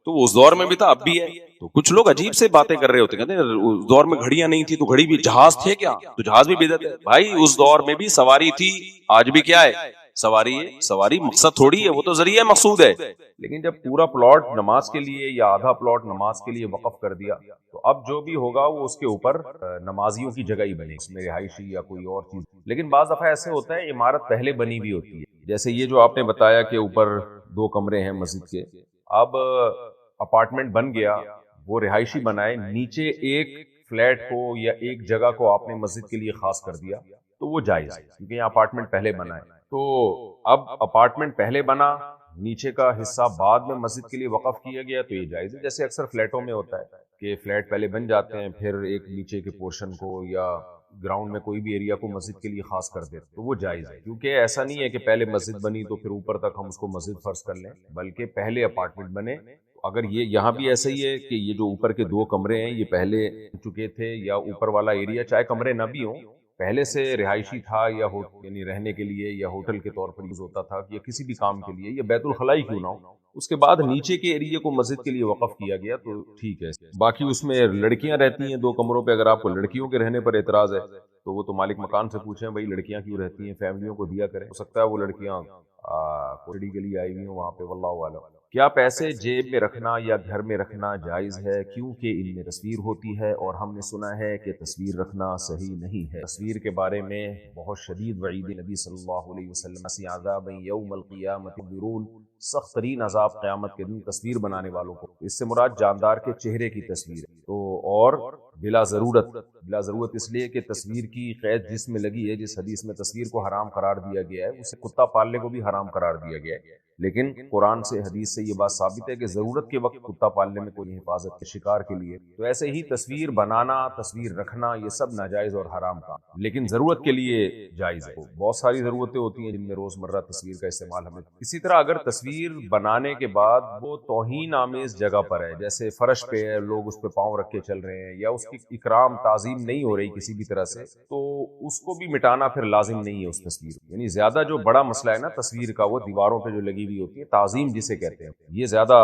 تو اس دور میں بھی تھا، اب بھی ہے۔ تو کچھ لوگ عجیب سے باتیں کر رہے ہوتے ہیں، کہتے ہیں اس دور میں گھڑیاں نہیں تھی تو گھڑی بھی، جہاز تھے کیا؟ تو جہاز بھی بدعت ہے۔ بھائی اس دور میں بھی سواری تھی، آج بھی کیا ہے؟ سواری ہے۔ سواری مقصد تھوڑی ہے، وہ تو ذریعہ مقصود ہے، لیکن جب پورا پلاٹ نماز کے لیے یا آدھا پلاٹ نماز کے لیے وقف کر دیا تو اب جو بھی ہوگا وہ اس کے اوپر نمازیوں کی جگہ ہی بنے، اس میں رہائشی یا کوئی اور چیز۔ لیکن بعض دفعہ ایسے ہوتا ہے عمارت پہلے بنی ہوئی ہوتی ہے، جیسے یہ جو آپ نے بتایا کہ اوپر 2 کمرے ہیں مسجد کے، اب اپارٹمنٹ بن گیا، وہ رہائشی بنائے، نیچے ایک فلیٹ کو یا ایک جگہ کو آپ نے مسجد کے لیے خاص کر دیا تو وہ جائز ہے، کیونکہ یہاں اپارٹمنٹ پہلے بنا ہے۔ تو اب اپارٹمنٹ پہلے بنا، نیچے کا حصہ بعد میں مسجد کے لیے وقف کیا گیا تو یہ جائز ہے۔ جیسے اکثر فلیٹوں میں ہوتا ہے کہ فلیٹ پہلے بن جاتے ہیں، پھر ایک نیچے کے پورشن کو یا گراؤنڈ میں کوئی بھی ایریا کو مسجد کے لیے خاص کر دیتے تو وہ جائز ہے، کیونکہ ایسا نہیں ہے کہ پہلے مسجد بنی تو پھر اوپر تک ہم اس کو مسجد فرض کر لیں، بلکہ پہلے اپارٹمنٹ بنے۔ اگر یہ یہاں بھی ایسا ہی ہے کہ یہ جو اوپر کے 2 کمرے ہیں یہ پہلے چکے تھے، یا اوپر والا ایریا چاہے کمرے نہ بھی ہوں پہلے سے رہائشی تھا، یا یعنی رہنے کے لیے یا ہوٹل کے طور پر یوز ہوتا تھا، یا کسی بھی کام کے لیے، یا بیت الخلاء کیوں نہ ہو، اس کے بعد نیچے کے ایریے کو مسجد کے لیے وقف کیا گیا تو ٹھیک ہے۔ باقی اس میں لڑکیاں رہتی ہیں 2 کمروں پہ، اگر آپ کو لڑکیوں کے رہنے پر اعتراض ہے تو وہ تو مالک مکان سے پوچھیں بھائی لڑکیاں کیوں رہتی ہیں، فیملیوں کو دیا کریں، ہو سکتا ہے وہ لڑکیاں کوڑی کے لیے آئی ہوئی ہوں وہاں پہ، واللہ اعلم۔ کیا پیسے جیب میں رکھنا یا گھر میں رکھنا جائز ہے کیونکہ ان میں تصویر ہوتی ہے اور ہم نے سنا ہے کہ تصویر رکھنا صحیح نہیں ہے؟ تصویر کے بارے میں بہت شدید وعید نبی صلی اللہ علیہ وسلم سے عذاب یوم القیامت ضرور، سخت ترین عذاب قیامت کے دن تصویر بنانے والوں کو۔ اس سے مراد جاندار کے چہرے کی تصویر ہے، تو اور بلا ضرورت اس لیے کہ تصویر کی قید جس میں لگی ہے، جس حدیث میں تصویر کو حرام قرار دیا گیا ہے اسے کتا پالنے کو بھی حرام قرار دیا گیا ہے، لیکن قرآن سے حدیث سے یہ بات ثابت ہے کہ ضرورت کے وقت کتا پالنے میں کوئی حفاظت کے شکار کے لیے، تو ایسے ہی تصویر بنانا، تصویر رکھنا یہ سب ناجائز اور حرام کام، لیکن ضرورت کے لیے جائز ہے۔ بہت ساری ضرورتیں ہوتی ہیں جن میں روزمرہ تصویر کا استعمال ہمیں۔ اسی طرح اگر تصویر بنانے کے بعد وہ توہین آمیز جگہ پر ہے، جیسے فرش پہ ہے، لوگ اس پہ پاؤں رکھ کے چل رہے ہیں، یا اس کی اکرام تعظیم نہیں ہو رہی کسی بھی طرح سے، تو اس کو بھی مٹانا پھر لازم نہیں ہے اس تصویر، یعنی زیادہ جو بڑا مسئلہ ہے نا تصویر کا، وہ دیواروں پہ جو لگی ہوئی ہوتی ہے تعظیم جسے کہتے ہیں، یہ زیادہ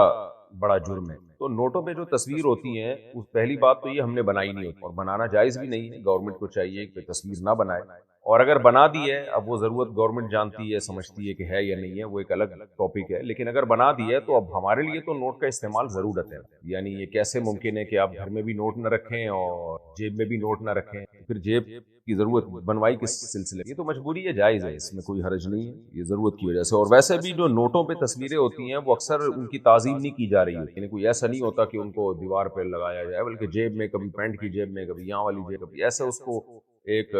بڑا جرم ہے۔ تو نوٹوں پہ جو تصویر ہوتی ہیں اس پہلی بات تو یہ ہم نے بنائی نہیں ہوتی، اور بنانا جائز بھی نہیں ہے، گورنمنٹ کو چاہیے کہ تصویر نہ بنائے، اور اگر بنا دی ہے، اب وہ ضرورت گورنمنٹ جانتی ہے، سمجھتی ہے کہ ہے یا نہیں ہے، وہ ایک الگ ٹاپک ہے، لیکن اگر بنا دی ہے تو اب ہمارے لیے تو نوٹ کا استعمال ضرورت ہے۔ یعنی یہ کیسے ممکن ہے کہ آپ گھر میں بھی نوٹ نہ رکھیں اور جیب میں بھی نوٹ نہ رکھیں، پھر جیب کی ضرورت بنوائی کس سلسلے؟ یہ تو مجبوری ہے، جائز ہے، اس میں کوئی حرج نہیں ہے، یہ ضرورت کی وجہ سے۔ اور ویسے بھی جو نوٹوں پہ تصویریں ہوتی ہیں وہ اکثر ان کی تعظیم نہیں کی جا رہی ہوتی، یعنی کوئی ایسا نہیں ہوتا کہ ان کو دیوار پہ لگایا جائے، بلکہ جیب میں، کبھی پینٹ کی جیب میں، کبھی یہاں والی جیب، کبھی ایسے اس کو ایک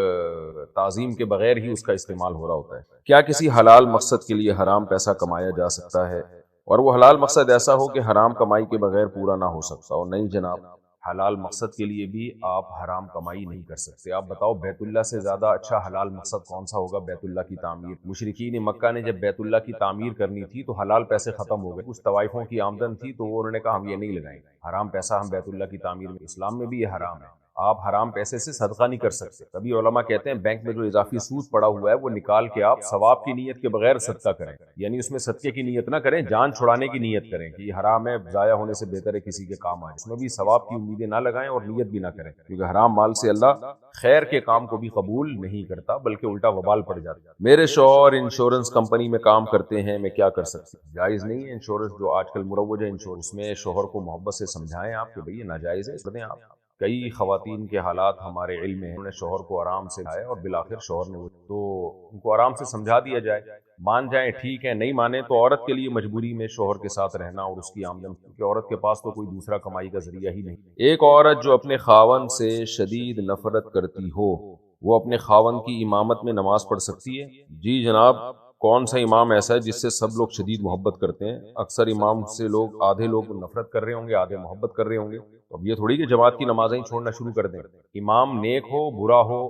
تعظیم کے بغیر ہی اس کا استعمال ہو رہا ہوتا ہے۔ کیا کسی حلال مقصد کے لیے حرام پیسہ کمایا جا سکتا ہے، اور وہ حلال مقصد ایسا ہو کہ حرام کمائی کے بغیر پورا نہ ہو سکتا؟ اور نہیں جناب، حلال مقصد کے لیے بھی آپ حرام کمائی نہیں کر سکتے۔ آپ بتاؤ بیت اللہ سے زیادہ اچھا حلال مقصد کون سا ہوگا؟ بیت اللہ کی تعمیر۔ مشرکین مکہ نے جب بیت اللہ کی تعمیر کرنی تھی تو حلال پیسے ختم ہو گئے، کچھ طوائفوں کی آمدن تھی تو وہ انہوں نے کہا ہم یہ نہیں لگائیں گے، حرام پیسہ ہم بیت اللہ کی تعمیر میں، اسلام میں بھی یہ حرام ہے۔ آپ حرام پیسے سے صدقہ نہیں کر سکتے. کبھی علماء کہتے ہیں بینک میں جو اضافی سود پڑا ہوا ہے وہ نکال کے آپ ثواب کی نیت کے بغیر صدقہ کریں، یعنی اس میں صدقے کی نیت نہ کریں، جان چھڑانے کی نیت کریں کہ یہ حرام ہے، ضائع ہونے سے بہتر ہے کسی کے کام آئے. اس میں بھی ثواب کی امیدیں نہ لگائیں اور نیت بھی نہ کریں، کیونکہ حرام مال سے اللہ خیر کے کام کو بھی قبول نہیں کرتا بلکہ الٹا وبال پڑ جاتا. میرے شوہر انشورنس کمپنی میں کام کرتے ہیں، میں کیا کر سکتی ہوں؟ جائز نہیں ہے انشورنس جو آج کل مروج ہے انشورنس میں. شوہر کو محبت سے سمجھائیں آپ کہ بھئی یہ ناجائز ہے. آپ کئی خواتین کے حالات ہمارے علم میں ہیں، انہوں نے شوہر کو آرام سے کھایا اور بالآخر شوہر نے تو ان کو آرام سے سمجھا دیا جائے، مان جائیں ٹھیک ہے، نہیں مانے تو عورت کے لیے مجبوری میں شوہر کے ساتھ رہنا اور اس کی آمدن، کیونکہ عورت کے پاس تو کوئی دوسرا کمائی کا ذریعہ ہی نہیں. ایک عورت جو اپنے خاوند سے شدید نفرت کرتی ہو وہ اپنے خاوند کی امامت میں نماز پڑھ سکتی ہے؟ جی جناب، کون سا امام ایسا ہے جس سے سب لوگ شدید محبت کرتے ہیں؟ اکثر امام سے لوگ آدھے لوگ نفرت کر رہے ہوں گے، آدھے محبت کر رہے ہوں گے. اب یہ تھوڑی کہ جماعت کی نمازیں چھوڑنا شروع کر دیں. امام نیک ہو برا ہو،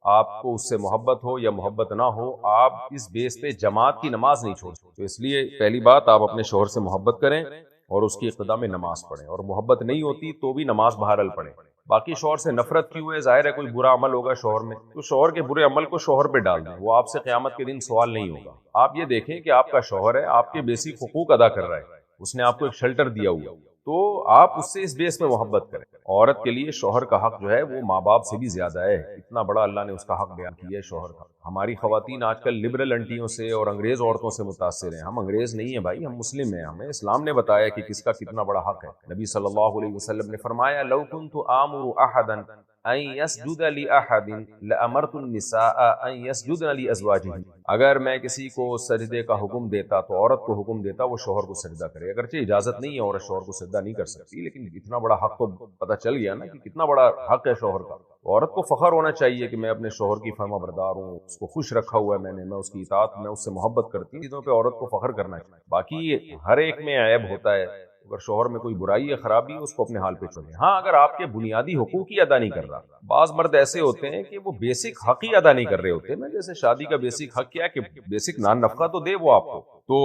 آپ کو اس سے محبت ہو یا محبت نہ ہو، آپ اس بیس پہ جماعت کی نماز نہیں چھوڑ سکتے. تو اس لیے پہلی بات آپ اپنے شوہر سے محبت کریں اور اس کی اقتدا میں نماز پڑھیں، اور محبت نہیں ہوتی تو بھی نماز بہرحال پڑھیں. باقی شوہر سے نفرت کیوں ہے؟ ظاہر ہے کوئی برا عمل ہوگا شوہر میں، تو شوہر کے برے عمل کو شوہر پہ ڈال دیں، وہ آپ سے قیامت کے دن سوال نہیں ہوگا. آپ یہ دیکھیں کہ آپ کا شوہر ہے، آپ کے بیسک حقوق ادا کر رہا ہے، اس نے آپ کو ایک شیلٹر دیا ہوا، تو آپ اس سے اس بیس میں محبت کریں. عورت کے لیے شوہر کا حق جو ہے وہ ماں باپ سے بھی زیادہ ہے. اتنا بڑا اللہ نے اس کا حق بیان کیا ہے شوہر کا. ہماری خواتین آج کل لبرل انٹیوں سے اور انگریز عورتوں سے متاثر ہیں. ہم انگریز نہیں ہیں بھائی، ہم مسلم ہیں. ہمیں اسلام نے بتایا کہ کس کا کتنا بڑا حق ہے. نبی صلی اللہ علیہ وسلم نے فرمایا لو كنت آمر احدا ان يسجد لاحد لامرت النساء ان يسجدن لازواجهن. اگر میں کسی کو سجدے کا حکم دیتا تو عورت کو حکم دیتا وہ شوہر کو سجدہ کرے. اگرچہ اجازت نہیں ہے عورت شوہر کو سجدہ نہیں کر سکتی، لیکن اتنا بڑا حق تو پتہ چل گیا نا کہ کتنا بڑا حق ہے شوہر کا. عورت کو فخر ہونا چاہیے کہ میں اپنے شوہر کی فرما بردار ہوں، اس کو خوش رکھا ہوا ہے میں اس کی اطاعت میں اس سے محبت کرتی ہوں. چیزوں پہ عورت کو فخر کرنا چاہیے. باقی ہر ایک میں عیب ہوتا ہے، اگر شوہر میں کوئی برائی یا خرابی ہے اس کو اپنے حال پہ چھوڑیں. ہاں اگر آپ کے بنیادی حقوق ہی ادا نہیں کر رہا، بعض مرد ایسے ہوتے ہیں کہ وہ بیسک حق ہی ادا نہیں کر رہے ہوتے نا، جیسے شادی کا بیسک حق کیا ہے کہ بیسک نان نفقہ تو دے وہ آپ کو، تو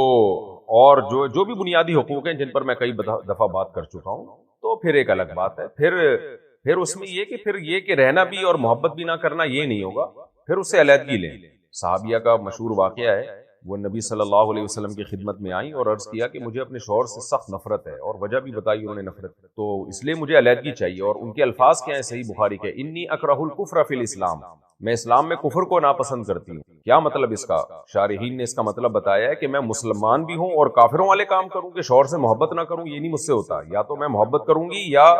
اور جو بھی بنیادی حقوق ہیں جن پر میں کئی دفعہ بات کر چکا ہوں، تو پھر ایک الگ بات ہے. پھر اس میں یہ کہ رہنا بھی اور محبت بھی نہ کرنا یہ نہیں ہوگا، پھر اس سے علیحدگی لیں. صحابیہ کا مشہور واقعہ ہے، وہ نبی صلی اللہ علیہ وسلم کی خدمت میں آئیں اور عرض کیا کہ مجھے اپنے شوہر سے سخت نفرت ہے، اور وجہ بھی بتائی انہوں نے نفرت، تو اس لیے مجھے علیحدگی چاہیے. اور ان کے الفاظ کیا ہیں صحیح بخاری کے، انی اکرہ الکفر فی الاسلام، میں اسلام میں کفر کو ناپسند کرتی ہوں. کیا مطلب اس کا؟ شارحین نے اس کا مطلب بتایا ہے کہ میں مسلمان بھی ہوں اور کافروں والے کام کروں کہ شوہر سے محبت نہ کروں، یہ نہیں مجھ سے ہوتا. یا تو میں محبت کروں گی یا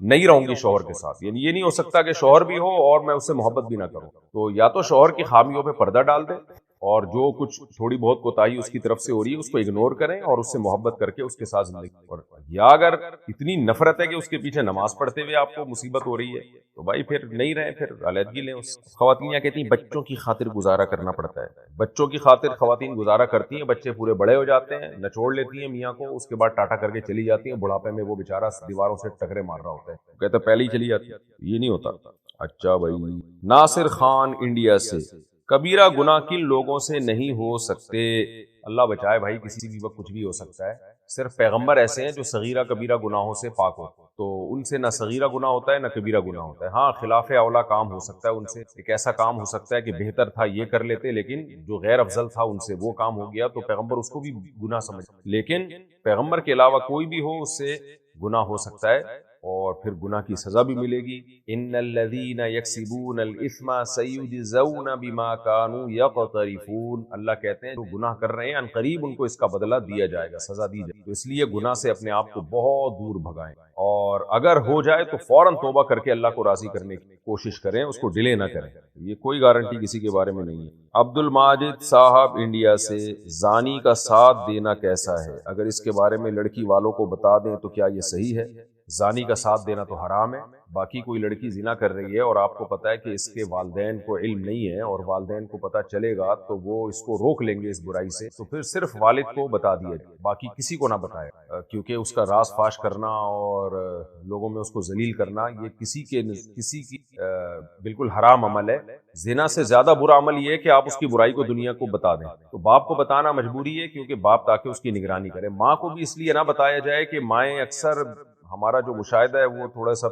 نہیں رہوں گی شوہر کے ساتھ، یعنی یہ نہیں ہو سکتا کہ شوہر بھی ہو اور میں اس سے محبت بھی نہ کروں. تو یا تو شوہر کی خامیوں پہ پردہ ڈال دیں اور جو کچھ تھوڑی بہت کوتاہی اس کی طرف سے ہو رہی ہے اس کو اگنور کریں اور اس سے محبت کر کے اس کے ساتھ زندگی. اور یا اگر اتنی نفرت ہے کہ اس کے پیچھے نماز پڑھتے ہوئے آپ کو مصیبت ہو رہی ہے تو بھائی پھر نہیں رہیں، پھر علیحدگی لیں. خواتین کہتی ہیں بچوں کی خاطر گزارا کرنا پڑتا ہے. بچوں کی خاطر خواتین گزارا کرتی ہیں، بچے پورے بڑے ہو جاتے ہیں، نچوڑ لیتی ہیں میاں کو، اس کے بعد ٹاٹا کر کے چلی جاتی ہیں. بڑھاپے میں وہ بیچارہ دیواروں سے ٹکرے مار رہا ہوتا ہے، کہتا پہلے ہی چلی جاتی ہے. یہ نہیں ہوتا. اچھا بھائی، ناصر خان انڈیا سے، کبیرہ گناہ کن لوگوں سے نہیں ہو سکتے؟ اللہ بچائے بھائی، کسی بھی وقت کچھ بھی ہو سکتا ہے. صرف پیغمبر ایسے ہیں جو صغیرہ کبیرہ گناہوں سے پاک ہو، تو ان سے نہ صغیرہ گناہ ہوتا ہے نہ کبیرہ گناہ ہوتا ہے. ہاں خلاف اولا کام ہو سکتا ہے ان سے، ایک ایسا کام ہو سکتا ہے کہ بہتر تھا یہ کر لیتے لیکن جو غیر افضل تھا ان سے وہ کام ہو گیا تو پیغمبر اس کو بھی گناہ سمجھ، لیکن پیغمبر کے علاوہ کوئی بھی ہو اس سے گناہ ہو سکتا ہے اور پھر گناہ کی سزا بھی ملے گی. ان الذین یکسبون الاثم سیجزون بما كانوا یقترفون، اللہ کہتے ہیں جو گناہ کر رہے ہیں ان قریب ان کو اس کا بدلہ دیا جائے گا، سزا دی جائے گی. تو اس لیے گناہ سے اپنے آپ کو بہت دور بھگائیں، اور اگر ہو جائے تو فوراً توبہ کر کے اللہ کو راضی کرنے کی کوشش کریں، اس کو ڈیلے نہ کریں. یہ کوئی گارنٹی کسی کے بارے میں نہیں ہے. عبد الماجد صاحب انڈیا سے، زانی کا ساتھ دینا کیسا ہے؟ اگر اس کے بارے میں لڑکی والوں کو بتا دیں تو کیا یہ صحیح ہے؟ زانی کا ساتھ دینا تو حرام ہے. باقی کوئی لڑکی زنا کر رہی ہے اور آپ کو پتا ہے کہ اس کے والدین کو علم نہیں ہے اور والدین کو پتا چلے گا تو وہ اس کو روک لیں گے اس برائی سے، تو پھر صرف والد کو بتا دیا جائے، باقی کسی کو نہ بتائے، کیونکہ اس کا راز فاش کرنا اور لوگوں میں اس کو ذلیل کرنا یہ کسی کی بالکل حرام عمل ہے. زنا سے زیادہ برا عمل یہ ہے کہ آپ اس کی برائی کو دنیا کو بتا دیں. تو باپ کو بتانا مجبوری ہے کیونکہ باپ تاکہ اس کی نگرانی کرے. ماں کو بھی اس لیے نہ بتایا جائے کہ مائیں اکثر
ہمارا جو مشاہدہ ہے وہ تھوڑا سا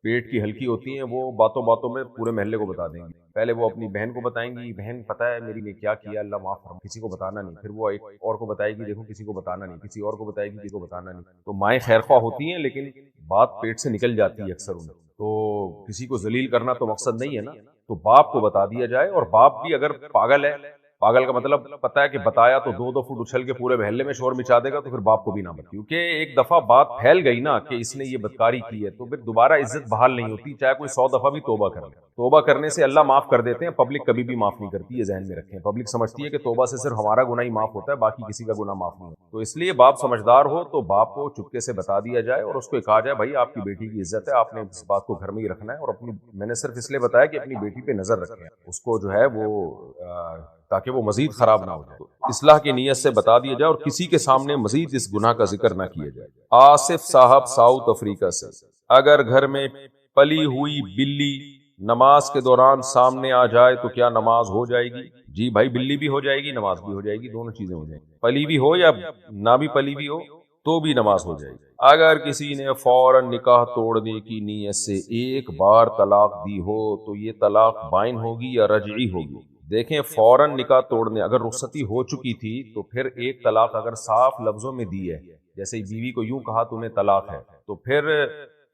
پیٹ کی ہلکی ہوتی ہیں، وہ باتوں باتوں میں پورے محلے کو بتا دیں گی. پہلے وہ اپنی بہن کو بتائیں گی، بہن پتہ ہے میری نے کیا کیا، اللہ معاف فرما، کسی کو بتانا نہیں. پھر وہ ایک اور کو بتائے گی، دیکھو کسی کو بتانا نہیں، کسی اور کو بتائے گی، کسی کو بتانا نہیں. تو مائیں خیرخواہ ہوتی ہیں لیکن بات پیٹ سے نکل جاتی ہے اکثر انہیں. تو کسی کو ذلیل کرنا تو مقصد نہیں ہے نا، تو باپ کو بتا دیا جائے. اور باپ بھی اگر پاگل ہے، پاگل کا مطلب پتہ ہے کہ بتایا تو 2 فٹ اچھل کے پورے محلے میں شور مچا دے گا، تو پھر باپ کو بھی نہ بتا، کیونکہ ایک دفعہ بات پھیل گئی نا کہ اس نے یہ بدکاری کی ہے، تو پھر دوبارہ عزت بحال نہیں ہوتی، چاہے کوئی 100 دفعہ بھی توبہ کر لے. توبہ کرنے سے اللہ معاف کر دیتے ہیں، پبلک کبھی بھی معاف نہیں کرتی، یہ ذہن میں رکھیں. پبلک سمجھتی ہے کہ توبہ سے صرف ہمارا گناہ ہی معاف ہوتا ہے، باقی کسی کا گناہ معاف نہیں ہوتا. تو اس لیے باپ سمجھدار ہو تو باپ کو چپکے سے بتا دیا جائے اور اس کو کہا جائے بھائی آپ کی بیٹی کی عزت ہے، آپ نے اس بات کو گھر میں ہی رکھنا ہے. اور میں نے صرف اس لیے بتایا کہ اپنی بیٹی پہ نظر رکھیں، اس کو جو ہے وہ تاکہ وہ مزید خراب نہ ہو جائے. اصلاح کی نیت سے بتا دیا جائے اور کسی کے سامنے مزید اس گناہ کا ذکر نہ کیا جائے. آصف صاحب ساؤتھ افریقہ سے، اگر گھر میں پلی ہوئی بلی نماز کے دوران سامنے آ جائے تو کیا نماز ہو جائے گی؟ جی بھائی، بلی بھی ہو جائے گی، نماز بھی ہو جائے گی، دونوں چیزیں ہو جائیں گی. پلی بھی ہو یا نہ بھی پلی بھی ہو تو بھی نماز ہو جائے گی. اگر کسی نے فوراً نکاح توڑنے کی نیت سے ایک بار طلاق دی ہو تو یہ طلاق بائن ہوگی یا رجعی ہوگی؟ دیکھیں، فوراً نکاح توڑنے، اگر رخصتی ہو چکی تھی تو پھر ایک طلاق اگر صاف لفظوں میں دی ہے، جیسے بیوی کو یوں کہا تمہیں طلاق ہے، تو پھر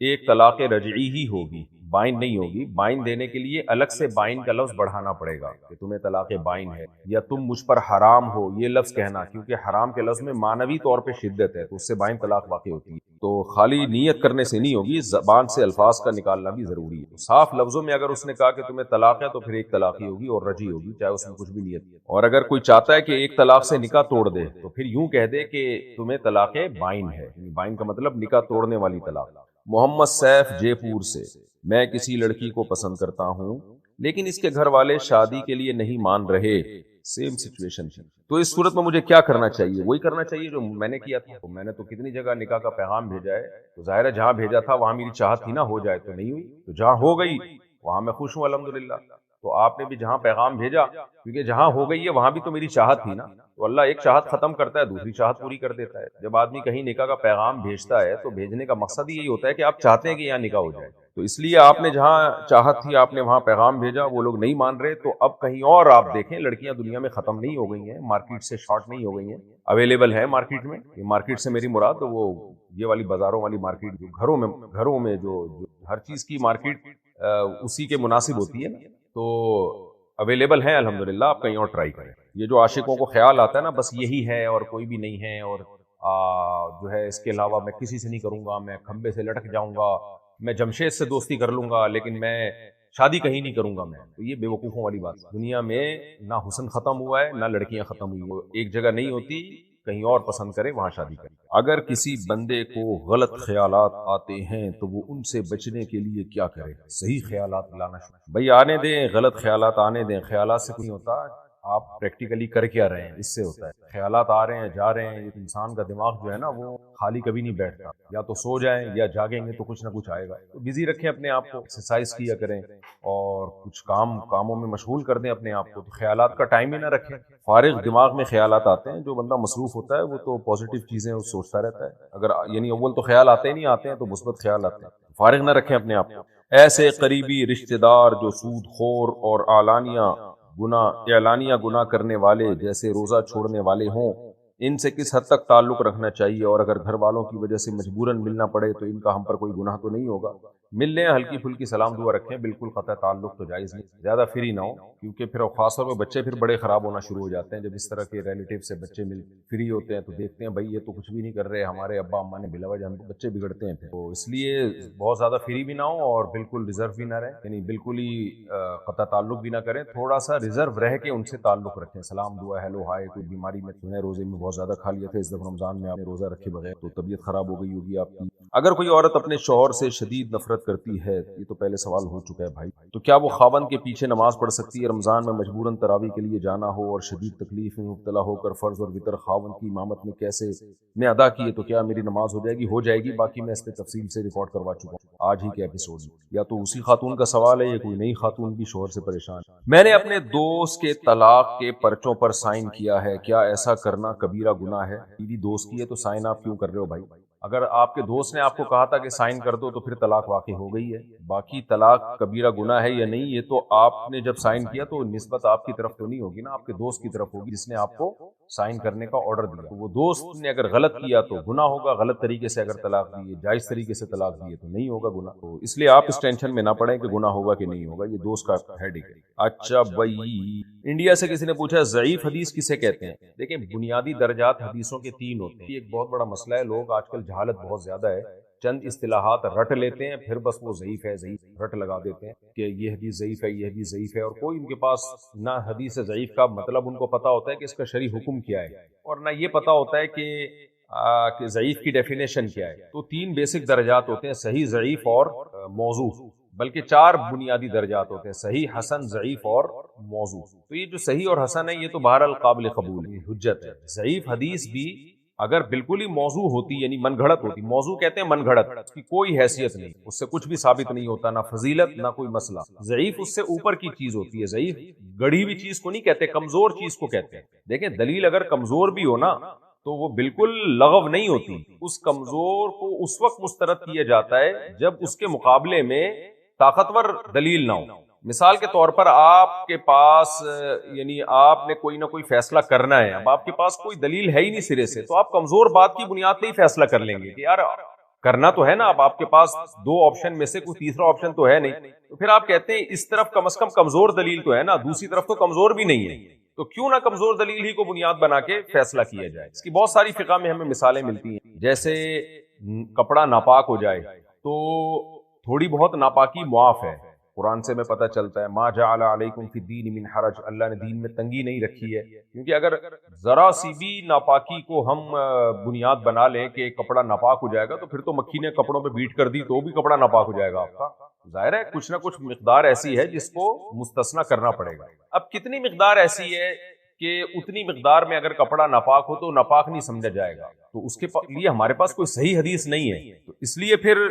ایک طلاق رجعی ہی ہوگی، بائن نہیں ہوگی. بائن دینے کے لیے الگ سے بائن کا لفظ بڑھانا پڑے گا کہ تمہیں طلاق بائن ہے، یا تم مجھ پر حرام ہو، یہ لفظ کہنا، کیونکہ حرام کے لفظ میں معنوی طور پہ شدت ہے، تو اس سے بائن طلاق واقع ہوتی ہے. تو خالی نیت کرنے سے نہیں ہوگی، زبان سے الفاظ کا نکالنا بھی ضروری ہے. صاف لفظوں میں اگر اس نے کہا کہ تمہیں طلاق ہے تو پھر ایک طلاق ہی ہوگی اور رجعی ہوگی، چاہے اس میں کچھ بھی نیت. اور اگر کوئی چاہتا ہے کہ ایک طلاق سے نکاح توڑ دے تو پھر یوں کہہ دے کہ تمہیں طلاق بائن ہے. بائن کا مطلب نکاح توڑنے والی طلاق. محمد سیف جے پور سے، میں کسی لڑکی کو پسند کرتا ہوں لیکن اس کے گھر والے شادی کے لیے نہیں مان رہے. Same situation. تو اس صورت میں مجھے کیا کرنا چاہیے؟ وہی کرنا چاہیے جو میں نے کیا تھا. میں نے تو کتنی جگہ نکاح کا پیغام بھیجا ہے، تو ظاہر ہے جہاں بھیجا تھا وہاں میری چاہت تھی نا ہو جائے، تو نہیں ہوئی. تو جہاں ہو گئی وہاں میں خوش ہوں الحمدللہ. تو آپ نے بھی جہاں پیغام بھیجا، کیونکہ جہاں ہو گئی ہے وہاں بھی تو میری چاہت تھی نا. تو اللہ ایک چاہت ختم کرتا ہے، دوسری چاہت پوری کر دیتا ہے. جب آدمی کہیں نکاح کا پیغام بھیجتا ہے تو بھیجنے کا مقصد ہی یہی ہوتا ہے کہ آپ چاہتے ہیں کہ یہاں نکاح ہو جائے. تو اس لیے آپ نے جہاں چاہت تھی آپ نے وہاں پیغام بھیجا، وہ لوگ نہیں مان رہے، تو اب کہیں اور آپ دیکھیں. لڑکیاں دنیا میں ختم نہیں ہو گئی ہیں، مارکیٹ سے شارٹ نہیں ہو گئی ہیں، اویلیبل ہے مارکیٹ میں. یہ مارکیٹ سے میری مراد وہ یہ والی بازاروں والی مارکیٹ، جو گھروں میں جو ہر چیز کی مارکیٹ اسی کے مناسب ہوتی ہے نا، تو اویلیبل ہیں الحمدللہ. آپ کہیں اور ٹرائی کریں. یہ جو عاشقوں کو خیال آتا ہے نا بس یہی ہے اور کوئی بھی نہیں ہے، اور جو ہے اس کے علاوہ میں کسی سے نہیں کروں گا، میں کھمبے سے لٹک جاؤں گا، میں جمشید سے دوستی کر لوں گا لیکن میں شادی کہیں نہیں کروں گا. میں تو یہ بے وقوفوں والی بات. دنیا میں نہ حسن ختم ہوا ہے نہ لڑکیاں ختم ہوئی ہیں. ایک جگہ نہیں ہوتی، کہیں اور پسند کرے وہاں شادی کرے. اگر کسی بندے کو غلط خیالات آتے ہیں تو وہ ان سے بچنے کے لیے کیا کرے؟ صحیح خیالات لانا شروع. بھائی آنے دیں، غلط خیالات آنے دیں. خیالات سے کچھ نہیں ہوتا، آپ پریکٹیکلی کر کیا رہے ہیں اس سے ہوتا ہے. خیالات آ رہے ہیں جا رہے ہیں، انسان کا دماغ جو ہے نا وہ خالی کبھی نہیں بیٹھتا. یا تو سو جائیں یا جاگیں گے تو کچھ نہ کچھ آئے گا. تو بزی رکھیں اپنے آپ کو، ایکسرسائز کیا کریں اور کچھ کاموں میں مشغول کر دیں اپنے آپ کو. تو خیالات کا ٹائم ہی نہ رکھیں. فارغ دماغ میں خیالات آتے ہیں. جو بندہ مصروف ہوتا ہے وہ تو پازیٹیو چیزیں سوچتا رہتا ہے. اگر یعنی اول تو خیال آتے ہی نہیں، آتے ہیں تو مثبت خیال آتے ہیں. فارغ نہ رکھیں اپنے آپ کو. ایسے قریبی رشتہ دار جو سود خور اور اعلانیہ گناہ کرنے والے جیسے روزہ چھوڑنے والے ہوں، ان سے کس حد تک تعلق رکھنا چاہیے؟ اور اگر گھر والوں کی وجہ سے مجبوراً ملنا پڑے تو ان کا ہم پر کوئی گناہ تو نہیں ہوگا؟ مل لیں، ہلکی پھلکی سلام دعا رکھیں، بالکل قطع تعلق تو جائز نہیں. زیادہ فری نہ ہو، کیونکہ پھر خاص طور پہ بچے پھر بڑے خراب ہونا شروع ہو جاتے ہیں. جب اس طرح کے ریلیٹیو سے بچے مل فری ہوتے ہیں تو دیکھتے ہیں بھائی یہ تو کچھ بھی نہیں کر رہے، ہمارے ابا اماں نے بلا وجہ ہم کو، بچے بگڑتے ہیں. تو اس لیے بہت زیادہ فری بھی نہ ہو اور بالکل ریزرو بھی نہ رہیں، یعنی بالکل ہی قطع تعلق بھی نہ کریں. تھوڑا سا ریزرو رہ کے ان سے تعلق رکھیں. سلام دعا، ہیلو ہائے. کوئی بیماری میں سنیں روزے میں بہت زیادہ کھا لیا تھا اس دفعہ رمضان میں، آپ نے روزہ رکھے بغیر تو طبیعت خراب ہو گئی ہوگی آپ کی. اگر کوئی عورت اپنے شوہر سے شدید نفرت کرتی ہے، یہ تو پہلے سوال ہو چکا ہے بھائی، تو کیا وہ خاوند کے پیچھے نماز پڑھ سکتی ہے؟ رمضان میں مجبوراً تراویح کے لیے جانا ہو اور شدید تکلیف میں مبتلا ہو کر فرض اور وتر خاوند کی امامت میں ادا کیے تو کیا میری نماز ہو جائے گی؟ ہو جائے گی. باقی میں اس پہ تفصیل سے ریکارڈ کروا چکا ہوں آج ہی کے ایپیسوڈ میں. یا تو اسی خاتون کا سوال ہے یا کوئی نئی خاتون بھی شوہر سے پریشان. میں نے اپنے دوست کے طلاق کے پرچوں پر سائن کیا ہے، کیا ایسا کرنا کبیرہ گناہ ہے؟ میری دوست کی ہے تو سائن آپ کیوں کر رہے ہو بھائی؟ اگر آپ کے دوست نے آپ کو کہا تھا کہ سائن کر دو تو پھر طلاق واقع ہو گئی ہے. باقی طلاق کبیرہ گناہ ہے یا نہیں یہ تو آپ نے جب سائن کیا تو نسبت آپ کی طرف تو نہیں ہوگی نا, آپ کے دوست کی طرف ہوگی جس نے آپ کو سائن کرنے کا آرڈر دیا. تو وہ دوست نے اگر غلط کیا تو گناہ ہوگا, غلط طریقے سے اگر طلاق دی, جائز طریقے سے طلاق دی تو نہیں ہوگا گناہ. تو اس لیے آپ اس ٹینشن میں نہ پڑیں کہ گناہ ہوگا کہ نہیں ہوگا, یہ دوست کا ہیڈیک ہے. اچھا بھائی, انڈیا سے کسی نے پوچھا ضعیف حدیث کسے کہتے ہیں؟ دیکھیں بنیادی درجات حدیثوں کے 3 ہوتے ہیں. یہ ایک بہت بڑا مسئلہ ہے, لوگ آج کل جہالت بہت زیادہ ہے, چند اصطلاحات رٹ لیتے ہیں, پھر بس وہ ضعیف ہے ضعیف رٹ لگا دیتے ہیں کہ یہ حدیث ضعیف ہے یہ حدیث ضعیف ہے, اور کوئی ان کے پاس نہ حدیث ضعیف کا مطلب ان کو پتا ہوتا ہے کہ اس کا شرعی حکم کیا ہے, اور نہ یہ پتا ہوتا ہے کہ ضعیف کی ڈیفینیشن کیا ہے. تو 3 بیسک درجات ہوتے ہیں, صحیح, ضعیف اور موضوع, بلکہ 4 بنیادی درجات ہوتے ہیں, صحیح, حسن, ضعیف اور موضوع. تو یہ جو صحیح اور حسن ہے یہ تو بہرحال قابل قبول ہے, حجت ہے. ضعیف حدیث بھی اگر بالکل ہی موضوع ہوتی یعنی من گھڑت ہوتی, موضوع کہتے ہیں من گھڑت, اس کی کوئی حیثیت نہیں, اس سے کچھ بھی ثابت نہیں ہوتا, نہ فضیلت نہ کوئی مسئلہ. ضعیف اس سے اوپر کی چیز ہوتی ہے, ضعیف گڑھی ہوئی چیز کو نہیں کہتے, کمزور چیز کو کہتے ہیں. دیکھیں دلیل اگر کمزور بھی ہو نا تو وہ بالکل لغو نہیں ہوتی, اس کمزور کو اس وقت مسترد کیا جاتا ہے جب اس کے مقابلے میں طاقتور دلیل نہ ہو. مثال کے طور پر آپ کے پاس یعنی آپ نے کوئی نہ کوئی فیصلہ کرنا ہے, اب آپ کے پاس کوئی دلیل ہے ہی نہیں سرے سے, تو آپ کمزور بات کی بنیاد پہ ہی فیصلہ کر لیں گے کہ یار کرنا تو ہے نا, اب آپ کے پاس 2 آپشن میں سے کوئی تیسرا آپشن تو ہے نہیں, تو پھر آپ کہتے ہیں اس طرف کم از کم کمزور دلیل تو ہے نا, دوسری طرف تو کمزور بھی نہیں ہے, تو کیوں نہ کمزور دلیل ہی کو بنیاد بنا کے فیصلہ کیا جائے. اس کی بہت ساری فقہ میں ہمیں مثالیں ملتی ہیں, جیسے کپڑا ناپاک ہو جائے تو تھوڑی بہت ناپاکی معاف ہے, قرآن سے میں پتہ چلتا ہے ما جعل علیکم فی الدین من حرج, اللہ نے دین میں تنگی نہیں رکھی ہے. کیونکہ اگر ذرا سی بھی ناپاکی کو ہم بنیاد بنا لیں کہ کپڑا ناپاک ہو جائے گا تو پھر تو مکھی نے کپڑوں پہ بیٹ کر دی تو بھی کپڑا ناپاک ہو جائے گا آپ کا. ظاہر ہے کچھ نہ کچھ مقدار ایسی ہے جس کو مستثنا کرنا پڑے گا. اب کتنی مقدار ایسی ہے کہ اتنی مقدار میں اگر کپڑا ناپاک ہو تو ناپاک نہیں سمجھا جائے گا, تو اس کے لیے ہمارے پاس کوئی صحیح حدیث نہیں ہے. تو اس لیے پھر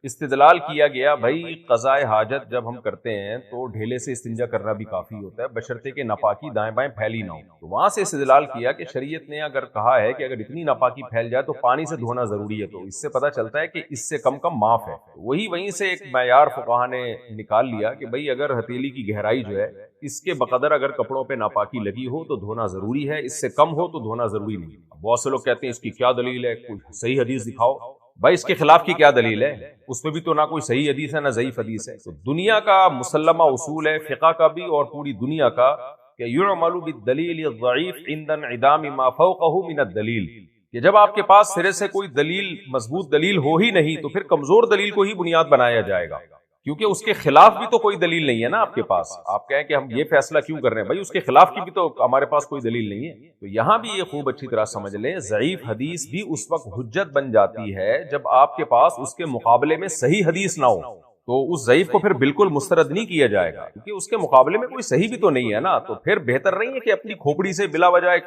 استدلال کیا گیا بھائی قضاء حاجت جب ہم کرتے ہیں تو ڈھیلے سے استنجا کرنا بھی کافی ہوتا ہے, بشرطے کہ ناپاکی دائیں بائیں پھیلی نہ ہو. تو وہاں سے استدلال کیا کہ شریعت نے اگر کہا ہے کہ اگر اتنی ناپاکی پھیل جائے تو پانی سے دھونا ضروری ہے, تو اس سے پتہ چلتا ہے کہ اس سے کم کم معاف ہے. وہیں سے ایک معیار فقہا نے نکال لیا کہ بھئی اگر ہتھیلی کی گہرائی جو ہے اس کے بقدر اگر کپڑوں پہ ناپاکی لگی ہو تو دھونا ضروری ہے, اس سے کم ہو تو دھونا ضروری نہیں. بہت سے لوگ کہتے ہیں اس کی کیا دلیل ہے, کوئی صحیح حدیث دکھاؤ. بھائی اس کے خلاف کی کیا دلیل ہے, اس میں بھی تو نہ کوئی صحیح حدیث ہے نہ ضعیف حدیث ہے. تو دنیا کا مسلمہ اصول ہے فقہ کا بھی اور پوری دنیا کا کہ یعمل بالدلیل الضعیف عند انعدام ما فوقه من الدلیل, کہ جب آپ کے پاس سرے سے کوئی دلیل مضبوط دلیل ہو ہی نہیں تو پھر کمزور دلیل کو ہی بنیاد بنایا جائے گا, کیونکہ اس کے خلاف بھی تو کوئی دلیل نہیں ہے نا آپ کے پاس. آپ کہیں کہ ہم یہ فیصلہ کیوں کر رہے ہیں, بھائی اس کے خلاف کی بھی تو ہمارے پاس کوئی دلیل نہیں ہے. تو یہاں بھی یہ خوب اچھی طرح سمجھ لیں, ضعیف حدیث بھی اس وقت حجت بن جاتی ہے جب آپ کے پاس اس کے مقابلے میں صحیح حدیث نہ ہو, تو اس ضعیف کو پھر بالکل مسترد نہیں کیا جائے گا, کیونکہ اس کے مقابلے میں کوئی صحیح بھی تو نہیں ہے نا. تو پھر بہتر نہیں ہے کہ اپنی کھوپڑی سے بلا وجہ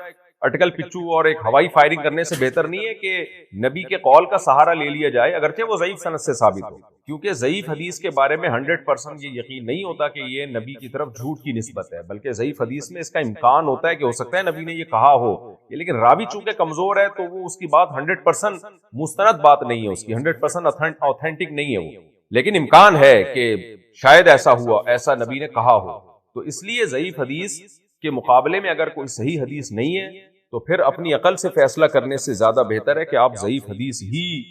اٹکل پچو اور ایک ہوائی فائرنگ کرنے سے بہتر نہیں ہے کہ نبی کے قول کا سہارا لے لیا جائے اگرچہ وہ ضعیف سند سے ثابت ہو, کیونکہ ضعیف حدیث کے بارے میں 100% یہ یقین نہیں ہوتا کہ یہ نبی کی طرف جھوٹ کی نسبت ہے, بلکہ ضعیف حدیث میں اس کا امکان ہوتا ہے کہ ہو سکتا ہے نبی نے یہ کہا ہو, لیکن راوی چونکہ کمزور ہے تو وہ اس کی بات 100% مستند بات نہیں ہے, اس کی 100% آتھینٹک نہیں ہے وہ, لیکن امکان ہے کہ شاید ایسا ہوا, ایسا نبی نے کہا ہو. تو اس لیے ضعیف حدیث کے مقابلے میں اگر کوئی صحیح حدیث نہیں ہے تو پھر اپنی عقل سے فیصلہ کرنے سے زیادہ بہتر ہے کہ آپ ضعیف حدیث ہی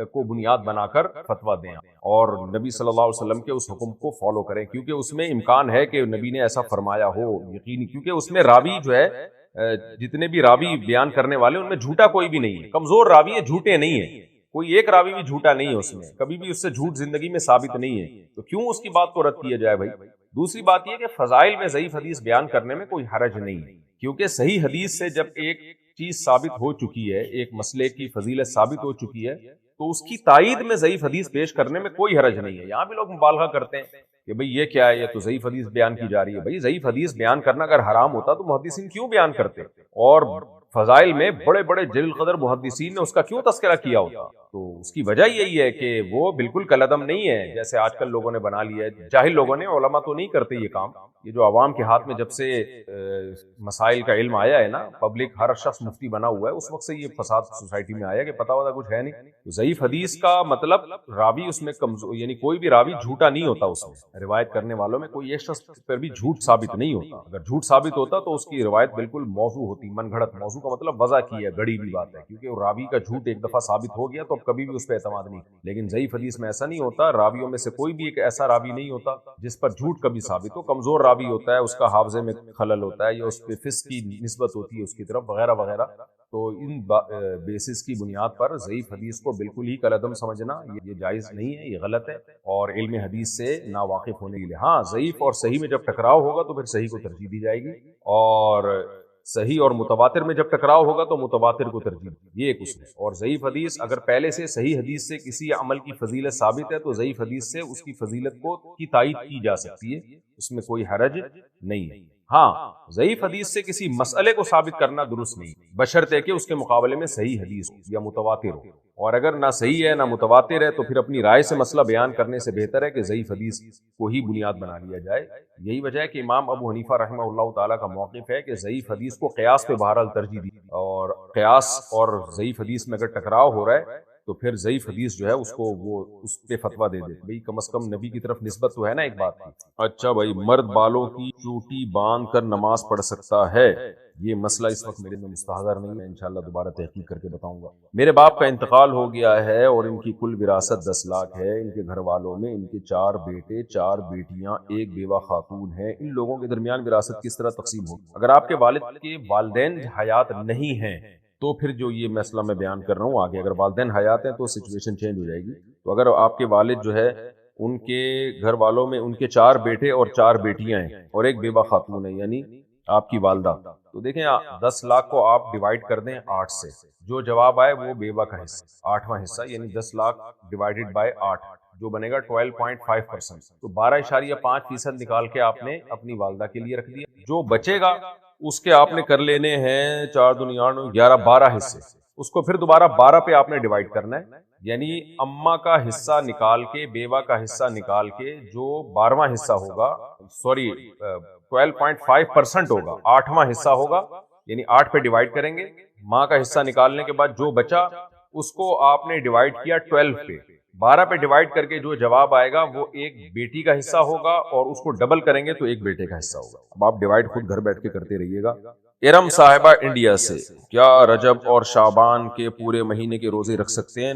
کو بنیاد بنا کر فتویٰ دیں اور نبی صلی اللہ علیہ وسلم کے اس حکم کو فالو کریں, کیونکہ اس میں امکان ہے کہ نبی نے ایسا فرمایا ہو یقینی, کیونکہ اس میں راوی جو ہے جتنے بھی راوی بیان کرنے والے ان میں جھوٹا کوئی بھی نہیں ہے, کمزور راوی ہیں, جھوٹے نہیں ہیں, کوئی ایک راوی بھی جھوٹا نہیں ہے, اس میں کبھی بھی اس سے جھوٹ زندگی میں ثابت نہیں ہے, تو کیوں اس کی بات کو رد کیا جائے بھائی. دوسری بات یہ کہ فضائل میں ضعیف حدیث بیان کرنے میں کوئی حرج نہیں ہے, کیونکہ صحیح حدیث سے جب ایک چیز ثابت ہو چکی ہے, ایک مسئلے کی فضیلت ثابت ہو چکی ہے, تو اس کی تائید میں ضعیف حدیث پیش کرنے میں کوئی حرج نہیں ہے. یہاں بھی لوگ مبالغہ کرتے ہیں کہ بھئی یہ کیا ہے, یہ تو ضعیف حدیث بیان کی جا رہی ہے. بھئی ضعیف حدیث بیان کرنا اگر حرام ہوتا تو محدثین کیوں بیان کرتے, اور فضائل میں بڑے بڑے جلیل قدر محدثین نے اس کا کیوں تذکرہ کیا ہوتا؟ تو اس کی وجہ یہی ہے کہ وہ بالکل کالعدم نہیں ہے جیسے آج کل لوگوں نے بنا لیا ہے. جاہل لوگوں نے، علماء تو نہیں کرتے یہ کام. یہ جو عوام کے ہاتھ میں جب سے مسائل کا علم آیا ہے نا، پبلک ہر شخص مفتی بنا ہوا ہے، اس وقت سے یہ فساد سوسائٹی میں آیا کہ پتہ ہوتا کچھ ہے نہیں. تو ضعیف حدیث کا مطلب راوی اس میں کمزور، یعنی کوئی بھی راوی جھوٹا نہیں ہوتا. اس میں روایت کرنے والوں میں کوئی ایک شخص پر بھی جھوٹ ثابت نہیں ہوتا. اگر جھوٹ ثابت ہوتا تو اس کی روایت بالکل موضوع ہوتی، من گھڑت. موضوع کا مطلب وضع کی ہے، گڑی ہوئی بات ہے، کیونکہ راوی کا جھوٹ ایک دفعہ ثابت ہو گیا تو اب کبھی بھی اس پہ اعتماد نہیں. لیکن ضعیف حدیث میں ایسا نہیں ہوتا. راویوں میں سے کوئی بھی ایک ایسا راوی نہیں ہوتا جس پر جھوٹ کبھی ثابت ہو. کمزور راوی ہوتا ہے، اس کا حافظے میں خلل ہوتا ہے، یا اس پہ فسق کی نسبت ہوتی ہے اس کی طرف، وغیرہ وغیرہ. تو ان بیسس کی بنیاد پر ضعیف حدیث کو بالکل ہی کالعدم سمجھنا یہ جائز نہیں ہے، یہ غلط ہے، اور علم حدیث سے ناواقف ہونے کے لیے. ہاں، ضعیف اور صحیح میں جب ٹکراؤ ہوگا تو پھر صحیح کو ترجیح دی جائے گی، اور صحیح اور متواتر میں جب ٹکراؤ ہوگا تو متواتر کو ترجیح دی. یہ ایک اصول ہے. اور ضعیف حدیث اگر پہلے سے صحیح حدیث سے کسی عمل کی فضیلت ثابت ہے تو ضعیف حدیث سے اس کی فضیلت کی تائید کی جا سکتی ہے، اس میں کوئی حرج نہیں ہے. ہاں، ضعیف حدیث سے کسی مسئلے کو ثابت کرنا درست نہیں، بشرطے کہ اس کے مقابلے میں صحیح حدیث ہو یا متواتر ہو. اور اگر نہ صحیح ہے نہ متواتر ہے تو پھر اپنی رائے سے مسئلہ بیان کرنے سے بہتر ہے کہ ضعیف حدیث کو ہی بنیاد بنا لیا جائے. یہی وجہ ہے کہ امام ابو حنیفہ رحمہ اللہ تعالیٰ کا موقف ہے کہ ضعیف حدیث کو قیاس پہ بہرحال ترجیح دی، اور قیاس اور ضعیف حدیث میں اگر ٹکراؤ ہو رہا ہے تو پھر ضعیف حدیث جو ہے اس کو وہ اس پہ فتویٰ دے دے. بھئی کم از کم نبی کی طرف نسبت تو ہے نا ایک بات کی. اچھا بھائی، مرد بالوں کی چوٹی باندھ کر نماز پڑھ سکتا ہے؟ یہ مسئلہ اس وقت میرے میں مستحضر نہیں ہے، انشاءاللہ دوبارہ تحقیق کر کے بتاؤں گا. میرے باپ کا انتقال ہو گیا ہے اور ان کی کل وراثت 10 لاکھ ہے. ان کے گھر والوں میں ان کے 4 بیٹے 4 بیٹیاں، ایک بیوہ خاتون ہے. ان لوگوں کے درمیان وراثت کس طرح تقسیم ہوگی؟ اگر آپ کے والد کے والدین حیات نہیں ہیں تو پھر جو یہ مسئلہ میں بیان کر رہا ہوں آگے، اگر والدین حیات ہیں تو سچویشن چینج ہو جائے گی. تو اگر آپ کے والد جو ہے ان کے گھر والوں میں ان کے 4 بیٹے اور 4 بیٹیاں ہیں اور ایک بیوہ خاتون ہے، یعنی آپ کی والدہ، تو دیکھیں 10 لاکھ کو آپ ڈیوائیڈ کر دیں 8 سے، جو جواب آئے وہ بیوہ کا حصہ، 8واں حصہ، یعنی 10 لاکھ ڈیوائیڈڈ بائی 8 جو بنے گا 12.5%. تو 12.5% نکال کے آپ نے اپنی والدہ کے لیے رکھ دیا. جو بچے گا اس کے آپ نے کر لینے ہیں 4 دونی 8 11 12 حصے. اس کو پھر دوبارہ 12 پہ آپ نے ڈیوائیڈ کرنا ہے، یعنی اماں کا حصہ نکال کے، بیوہ کا حصہ نکال کے جو 12واں حصہ ہوگا، 12.5% ہوگا، 8واں حصہ ہوگا، یعنی 8 پہ ڈیوائیڈ کریں گے. ماں کا حصہ نکالنے کے بعد جو بچا اس کو آپ نے ڈیوائیڈ کیا 12 پہ، 12 پہ ڈیوائیڈ کر کے جو جواب آئے گا وہ ایک بیٹی کا حصہ ہوگا، اور اس کو ڈبل کریں گے تو ایک بیٹے کا حصہ ہوگا. اب آپ ڈیوائیڈ خود گھر بیٹھ کے کرتے رہیے گا. ارم صاحبہ انڈیا سے، کیا رجب اور شعبان کے پورے مہینے کے روزے رکھ سکتے ہیں؟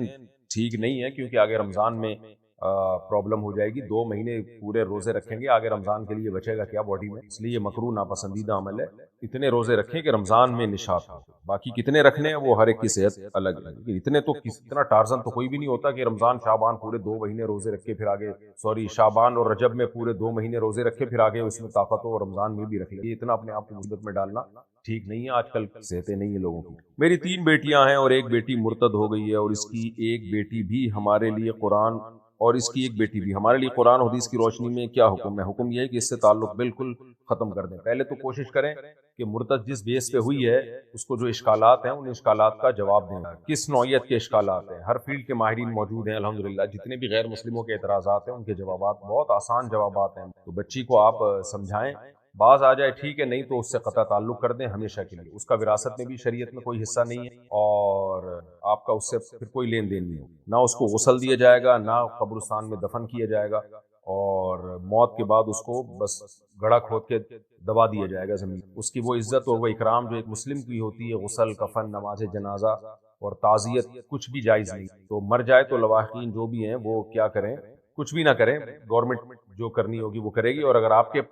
ٹھیک نہیں ہے، کیونکہ آگے رمضان میں پرابلم ہو جائے گی. 2 مہینے پورے روزے رکھیں گے، آگے رمضان کے لیے بچے گا کیا باڈی میں؟ اس لیے یہ مکروہ ناپسندیدہ عمل ہے. اتنے روزے رکھیں کہ رمضان میں نشاط ہو. باقی کتنے رکھنے ہیں وہ ہر ایک کی صحت الگ ہے. اتنے تو اتنا ٹارزن تو کوئی بھی نہیں ہوتا کہ رمضان شعبان پورے 2 مہینے روزے رکھے پھر آگے شعبان اور رجب میں پورے 2 مہینے روزے رکھے پھر آگے اس میں طاقت ہو اور رمضان میں بھی رکھ لے. یہ اتنا اپنے آپ کو مصیبت میں ڈالنا ٹھیک نہیں ہے. آج کل صحتیں نہیں ہیں لوگوں کی. میری 3 بیٹیاں ہیں اور ایک بیٹی مرتد ہو گئی ہے، اور اس کی ایک بیٹی بھی ہمارے لیے قرآن حدیث کی روشنی میں کیا حکم ہے؟ حکم یہ ہے کہ اس سے تعلق بالکل ختم کر دیں. پہلے تو کوشش کریں کہ مرتد جس بیس پہ ہوئی ہے اس کو جو اشکالات ہیں ان اشکالات کا جواب دیں. کس نوعیت کے اشکالات ہیں؟ ہر فیلڈ کے ماہرین موجود ہیں الحمدللہ. جتنے بھی غیر مسلموں کے اعتراضات ہیں ان کے جوابات بہت آسان جوابات ہیں. تو بچی کو آپ سمجھائیں، باز آ جائے ٹھیک ہے، نہیں تو اس سے قطع تعلق کر دیں ہمیشہ کے لیے. اس کا وراثت میں بھی شریعت میں کوئی حصہ نہیں ہے، اور آپ کا اس سے پھر کوئی لین دین نہیں ہو. نہ اس کو غسل دیا جائے گا، نہ قبرستان میں دفن کیا جائے گا، اور موت کے بعد اس کو بس گڑھا کھود کے دبا دیا جائے گا زمین. اس کی وہ عزت اور وہ اکرام جو ایک مسلم کی ہوتی ہے، غسل، کفن، نماز جنازہ اور تعزیت، کچھ بھی جائز نہیں. تو مر جائے تو لواحقین جو بھی ہیں وہ کیا کریں؟ کچھ بھی نہ کریں. گورنمنٹ جو کرنی ہوگی وہ کرے گی، اور اگر آپ کے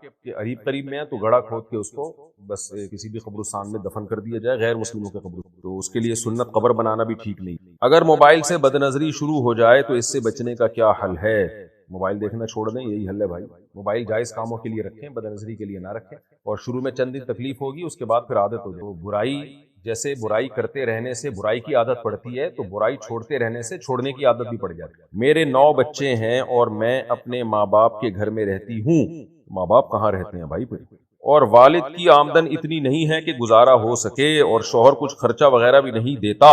قریب میں ہے تو گڑھا کھود کے اس کو بس کسی بھی قبرستان میں دفن کر دیا جائے، غیر مسلموں کے قبر. تو اس کے لیے سنت قبر بنانا بھی ٹھیک نہیں. اگر موبائل سے بد نظری شروع ہو جائے تو اس سے بچنے کا کیا حل ہے؟ موبائل دیکھنا چھوڑ دیں، یہی حل ہے بھائی. موبائل جائز کاموں کے لیے رکھیں، بد نظری کے لیے نہ رکھیں. اور شروع میں چند دن تکلیف ہوگی، اس کے بعد پھر عادت ہو جائے. برائی جیسے برائی کرتے رہنے سے برائی کی عادت پڑتی ہے، تو برائی چھوڑتے رہنے سے چھوڑنے کی عادت بھی پڑ جاتی ہے. میرے 9 بچے ہیں اور میں اپنے ماں باپ کے گھر میں رہتی ہوں. ماں باپ کہاں رہتے ہیں بھائی؟ اور والد کی آمدن اتنی نہیں ہے کہ گزارا ہو سکے اور شوہر کچھ خرچہ وغیرہ بھی نہیں دیتا.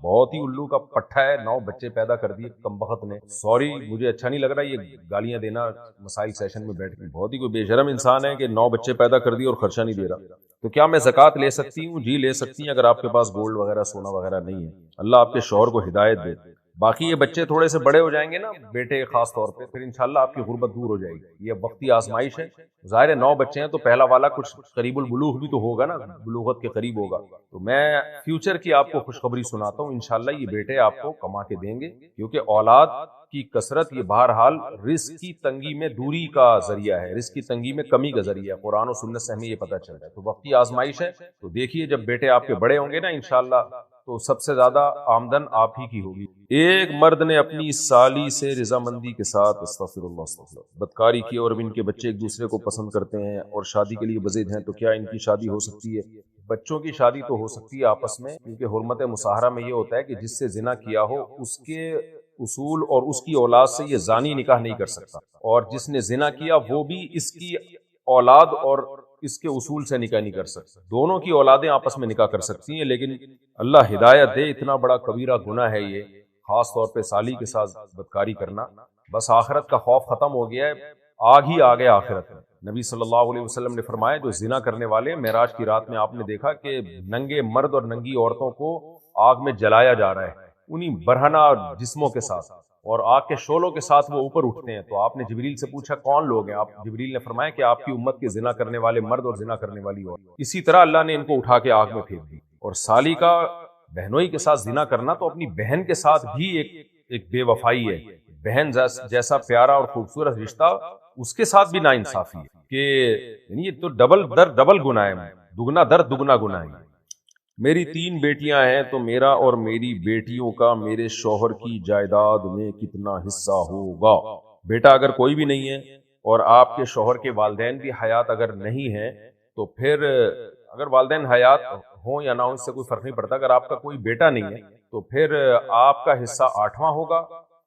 بہت ہی الو کا پٹھا ہے, 9 بچے پیدا کر دیے کمبخت نے. سوری, مجھے اچھا نہیں لگ رہا یہ گالیاں دینا مسائل سیشن میں بیٹھ کے. بہت ہی کوئی بے شرم انسان ہے کہ 9 بچے پیدا کر دیے اور خرچہ نہیں دے رہا. تو کیا میں زکوٰۃ لے سکتی ہوں؟ جی لے سکتی ہیں, اگر آپ کے پاس گولڈ وغیرہ سونا وغیرہ نہیں ہے. اللہ آپ کے شوہر کو ہدایت دے. باقی یہ بچے تھوڑے سے بڑے ہو جائیں گے نا, بیٹے خاص طور پہ, پھر انشاءاللہ آپ کی غربت دور ہو جائے گی. یہ وقتی آزمائش ہے. ظاہر ہے 9 بچے ہیں تو پہلا والا کچھ قریب البلوغ بھی تو ہوگا نا, بلوغت کے قریب ہوگا. تو میں فیوچر کی آپ کو خوشخبری سناتا ہوں, انشاءاللہ یہ بیٹے آپ کو کما کے دیں گے, کیونکہ اولاد کی کثرت یہ بہرحال رزق کی تنگی میں دوری کا ذریعہ ہے, رزق کی تنگی میں کمی کا ذریعہ ہے. قرآن و سنت سے ہمیں یہ پتہ چل رہا ہے. تو وقتی آزمائش ہے, تو دیکھیے جب بیٹے آپ کے بڑے ہوں گے نا انشاءاللہ, تو سب سے زیادہ آمدن آپ ہی کی ہوگی. ایک مرد نے اپنی سالی سے رضامندی کے ساتھ استغفر اللہ بدکاری کی اور ان کے بچے ایک دوسرے کو پسند کرتے ہیں اور شادی کے لیے بضد ہیں, تو کیا ان کی شادی ہو سکتی ہے؟ بچوں کی شادی تو ہو سکتی ہے آپس میں, کیونکہ حرمت مصاہرہ میں یہ ہوتا ہے کہ جس سے زنا کیا ہو اس کے اصول اور اس کی اولاد سے یہ زانی نکاح نہیں کر سکتا, اور جس نے زنا کیا وہ بھی اس کی اولاد اور اس کے اصول سے نکاح نہیں کر سکتا. دونوں کی اولادیں آپس میں نکاح کر سکتی ہیں, لیکن اللہ ہدایت دے, اتنا بڑا کبیرہ گناہ ہے یہ, خاص طور پہ سالی کے ساتھ بدکاری کرنا. بس آخرت کا خوف ختم ہو گیا ہے, آگ ہی آگے آخرت میں. نبی صلی اللہ علیہ وسلم نے فرمایا جو زنا کرنے والے, معراج کی رات میں آپ نے دیکھا کہ ننگے مرد اور ننگی عورتوں کو آگ میں جلایا جا رہا ہے, انہی برہنہ جسموں کے ساتھ, اور آگ کے شعلوں کے ساتھ وہ اوپر اٹھتے ہیں. تو آپ نے جبریل سے پوچھا کون لوگ ہیں؟ آپ جبریل نے فرمایا کہ آپ کی امت کے زنا کرنے والے مرد اور زنا کرنے والی عورت. اسی طرح اللہ نے ان کو اٹھا کے آگ میں پھینک دی. اور سالی کا بہنوئی کے ساتھ زنا کرنا تو اپنی بہن کے ساتھ بھی ایک بے وفائی ہے. بہن جیسا پیارا اور خوبصورت رشتہ, اس کے ساتھ بھی ناانصافی ہے, کہ یعنی یہ تو ڈبل گناہ ہے, دگنا درد دگنا گناہ ہے. میری 3 بیٹیاں ہیں, تو میرا اور میری بیٹیوں کا میرے شوہر کی جائیداد میں کتنا حصہ ہوگا؟ بیٹا اگر کوئی بھی نہیں ہے اور آپ کے شوہر کے والدین بھی حیات اگر نہیں ہیں, تو پھر اگر والدین حیات ہوں یا نہ ہوں اس سے کوئی فرق نہیں پڑتا. اگر آپ کا کوئی بیٹا نہیں ہے تو پھر آپ کا حصہ 8واں ہوگا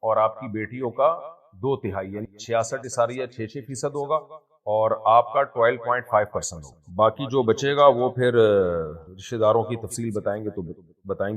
اور آپ کی بیٹیوں کا 2/3 یعنی 66.66% ہوگا, اور آپ کا 12.5% ہوگا. باقی جو بچے گا وہ پھر رشتہ داروں کی تفصیل بتائیں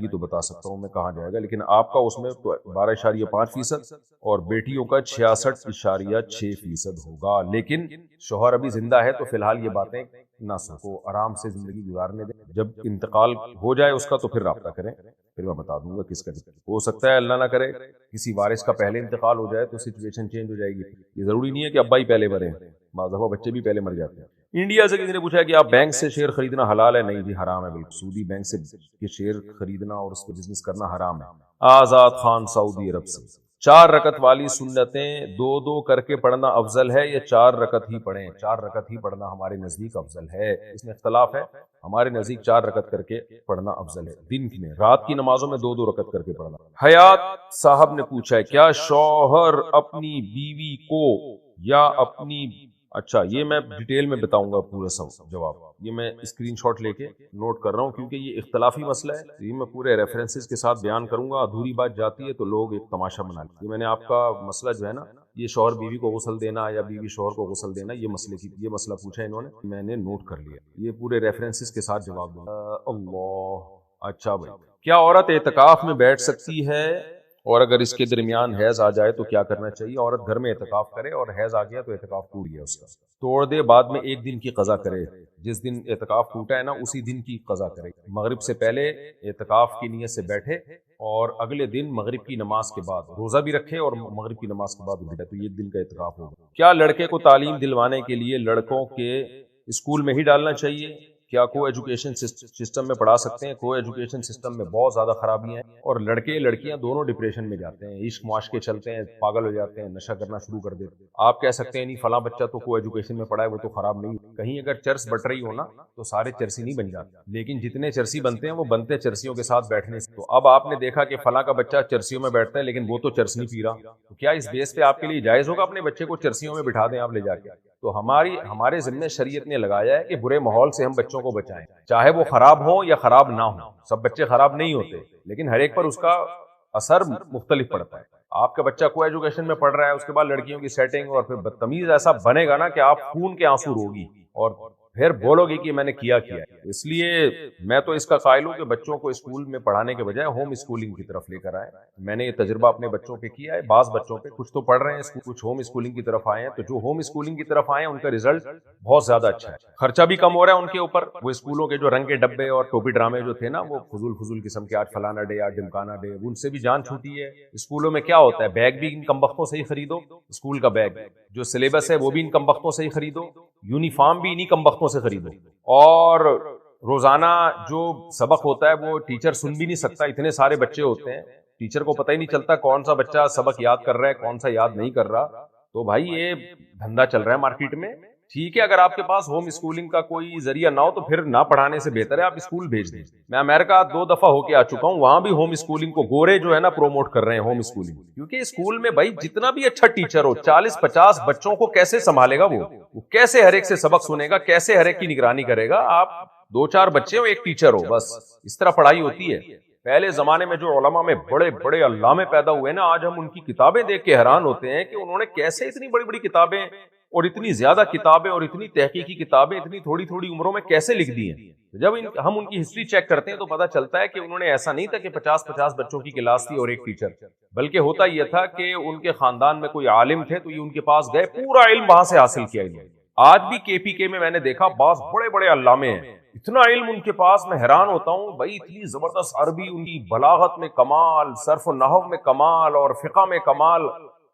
گی تو بتا سکتا ہوں میں کہاں جائے گا, لیکن آپ کا اس میں 12.5% اور بیٹیوں کا 66.6% ہوگا. لیکن شوہر ابھی زندہ ہے تو فی الحال یہ باتیں نہ سوچو, آرام سے زندگی گزارنے دیں. جب انتقال ہو جائے اس کا تو پھر رابطہ کریں, پھر میں بتا دوں گا کس کا. ہو سکتا ہے اللہ نہ کرے کسی وارث کا پہلے انتقال ہو جائے تو سچویشن چینج ہو جائے گی. یہ ضروری نہیں ہے کہ ابا ہی پہلے مرے, بعض دفعہ بچے بھی پہلے مر جاتے ہیں. انڈیا سے کسی نے پوچھا کہ آپ بینک سے شیئر خریدنا حلال ہے؟ نہیں جی حرام ہے بالکل. سعودی بینک سے کے شیئر خریدنا اور اس پہ بزنس کرنا حرام ہے. آزاد خان سعودی عرب سے 4 رکعت والی سنتیں 2 کر کے پڑھنا افضل ہے یا 4 رکعت ہی پڑھیں؟ 4 رکعت ہی پڑھنا ہمارے نزدیک افضل ہے, اس میں اختلاف ہے. ہمارے نزدیک 4 رکعت کر کے پڑھنا افضل ہے. دن میں رات کی نمازوں میں 2 رکعت کر کے پڑھنا. حیات صاحب نے پوچھا ہے کیا شوہر اپنی بیوی کو یا اپنی, اچھا یہ میں ڈیٹیل میں بتاؤں گا پورا سب جواب, یہ میں اسکرین شاٹ لے کے نوٹ کر رہا ہوں کیونکہ یہ اختلافی مسئلہ ہے. یہ میں پورے ریفرنسز کے ساتھ بیان کروں گا, ادھوری بات جاتی ہے تو لوگ ایک تماشا بنا لیتے ہیں. میں نے آپ کا مسئلہ جو ہے نا, یہ شوہر بیوی کو غسل دینا یا بیوی شوہر کو غسل دینا, یہ مسئلہ پوچھا انہوں نے, میں نے نوٹ کر لیا. یہ پورے ریفرنسز کے ساتھ جواب دوں گا. اللہ, اچھا بھائی, کیا عورت اعتکاف میں بیٹھ سکتی ہے اور اگر اس کے درمیان حیض آ جائے تو کیا کرنا چاہیے؟ عورت گھر میں اعتکاف کرے اور حیض آ گیا تو اعتکاف ٹوٹ گیا اس کا, توڑ دے, بعد میں 1 دن کی قضا کرے. جس دن اعتکاف ٹوٹا ہے نا اسی دن کی قضا کرے. مغرب سے پہلے اعتکاف کی نیت سے بیٹھے اور اگلے دن مغرب کی نماز کے بعد روزہ بھی رکھے اور مغرب کی نماز کے بعد اٹھے, تو 1 دن کا اعتکاف ہوگا. کیا لڑکے کو تعلیم دلوانے کے لیے لڑکوں کے اسکول میں ہی ڈالنا چاہیے؟ کیا کو ایجوکیشن سسٹم میں پڑھا سکتے ہیں؟ کو ایجوکیشن سسٹم میں بہت زیادہ خرابیاں ہیں اور لڑکے لڑکیاں دونوں ڈپریشن میں جاتے ہیں, عشق معاشقے چلتے ہیں, پاگل ہو جاتے ہیں, نشہ کرنا شروع کر دیتے ہیں. آپ کہہ سکتے ہیں نہیں فلاں بچہ تو کو ایجوکیشن میں پڑھا ہے وہ تو خراب نہیں. کہیں اگر چرس بٹ رہی ہو نا تو سارے چرسی نہیں بن جاتے, لیکن جتنے چرسی بنتے ہیں وہ بنتے چرسیوں کے ساتھ بیٹھنے سے. تو اب آپ نے دیکھا کہ فلاں کا بچہ چرسیوں میں بیٹھتا ہے لیکن وہ تو چرس نہیں پی رہا, تو کیا اس بیس پہ آپ کے لیے جائز ہوگا اپنے بچے کو چرسیوں میں بٹھا دیں آپ لے جا کے؟ تو ہمارے ذمہ شریعت نے لگایا ہے کہ برے ماحول سے ہم بچوں کو بچائیں, چاہے وہ خراب ہو یا خراب نہ ہو. سب بچے خراب نہیں ہوتے لیکن ہر ایک پر اس کا اثر مختلف پڑتا ہے. آپ کا بچہ کو ایجوکیشن میں پڑھ رہا ہے, اس کے بعد لڑکیوں کی سیٹنگ اور پھر بدتمیز ایسا بنے گا نا کہ آپ خون کے آنسو روگی, اور پھر بولو گے کہ میں نے کیا ہے۔ اس لیے میں تو اس کا قائل ہوں کہ بچوں کو اسکول میں پڑھانے کے بجائے ہوم اسکولنگ کی طرف لے کر آئے۔ میں نے یہ تجربہ اپنے بچوں پہ کیا ہے، بعض بچوں پہ، کچھ تو پڑھ رہے ہیں کچھ ہوم اسکولنگ کی طرف آئے ہیں، تو جو ہوم اسکولنگ کی طرف آئے ہیں ان کا رزلٹ بہت زیادہ اچھا ہے، خرچہ بھی کم ہو رہا ہے ان کے اوپر۔ وہ اسکولوں کے جو رنگ کے ڈبے اور ٹوپی ڈرامے جو تھے نا، وہ فضول قسم کے، آج فلانا ڈے آج ڈمکانا ڈے، ان سے بھی جان چھوٹی ہے۔ اسکولوں میں کیا ہوتا ہے، بیگ بھی ان کم وقتوں سے ہی خریدو، اسکول کا بیگ، جو سلیبس ہے وہ بھی ان کم وقتوں سے ہی خریدو، یونیفارم بھی انہی کم وقتوں سے خریدو، اور روزانہ جو سبق ہوتا ہے وہ ٹیچر سن بھی نہیں سکتا، اتنے سارے بچے ہوتے ہیں، ٹیچر کو پتہ ہی نہیں چلتا کون سا بچہ سبق یاد کر رہا ہے کون سا یاد نہیں کر رہا۔ تو بھائی یہ دھندا چل رہا ہے مارکیٹ میں۔ ٹھیک ہے، اگر آپ کے پاس ہوم اسکولنگ کا کوئی ذریعہ نہ ہو تو پھر نہ پڑھانے سے بہتر ہے آپ اسکول بھیج دیں۔ میں امریکہ 2 دفعہ ہو کے آ چکا ہوں، وہاں بھی ہوم اسکولنگ کو گورے جو ہے نا پروموٹ کر رہے ہیں ہوم اسکولنگ، کیونکہ اسکول میں بھائی جتنا بھی اچھا ٹیچر ہو 40-50 بچوں کو کیسے سنبھالے گا، وہ کیسے ہر ایک سے سبق سنے گا، کیسے ہر ایک کی نگرانی کرے گا۔ آپ 2-4 بچے ہو، ایک ٹیچر ہو، بس اس طرح پڑھائی ہوتی ہے۔ پہلے زمانے میں جو علماء میں بڑے بڑے علامے پیدا ہوئے نا، آج ہم ان کی کتابیں دیکھ کے حیران ہوتے ہیں کہ انہوں نے کیسے اتنی بڑی بڑی کتابیں اور اتنی زیادہ کتابیں اور اتنی تحقیقی کتابیں اتنی تھوڑی تھوڑی عمروں میں کیسے لکھ دی ہیں۔ جب ہم ان کی ہسٹری چیک کرتے ہیں تو پتہ چلتا ہے کہ انہوں نے ایسا نہیں تھا کہ 50-50 بچوں کی کلاس تھی اور ایک ٹیچر، بلکہ ہوتا یہ تھا کہ ان کے خاندان میں کوئی عالم تھے تو یہ ان کے پاس گئے، پورا علم وہاں سے حاصل کیا انہوں نے۔ آج بھی KPK میں نے دیکھا بعض بڑے بڑے علامے ہیں، اتنا علم ان کے پاس، میں حیران ہوتا ہوں بھائی، اتنی زبردست عربی، ان کی بلاغت میں کمال، صرف و نحو میں کمال اور فقہ میں کمال۔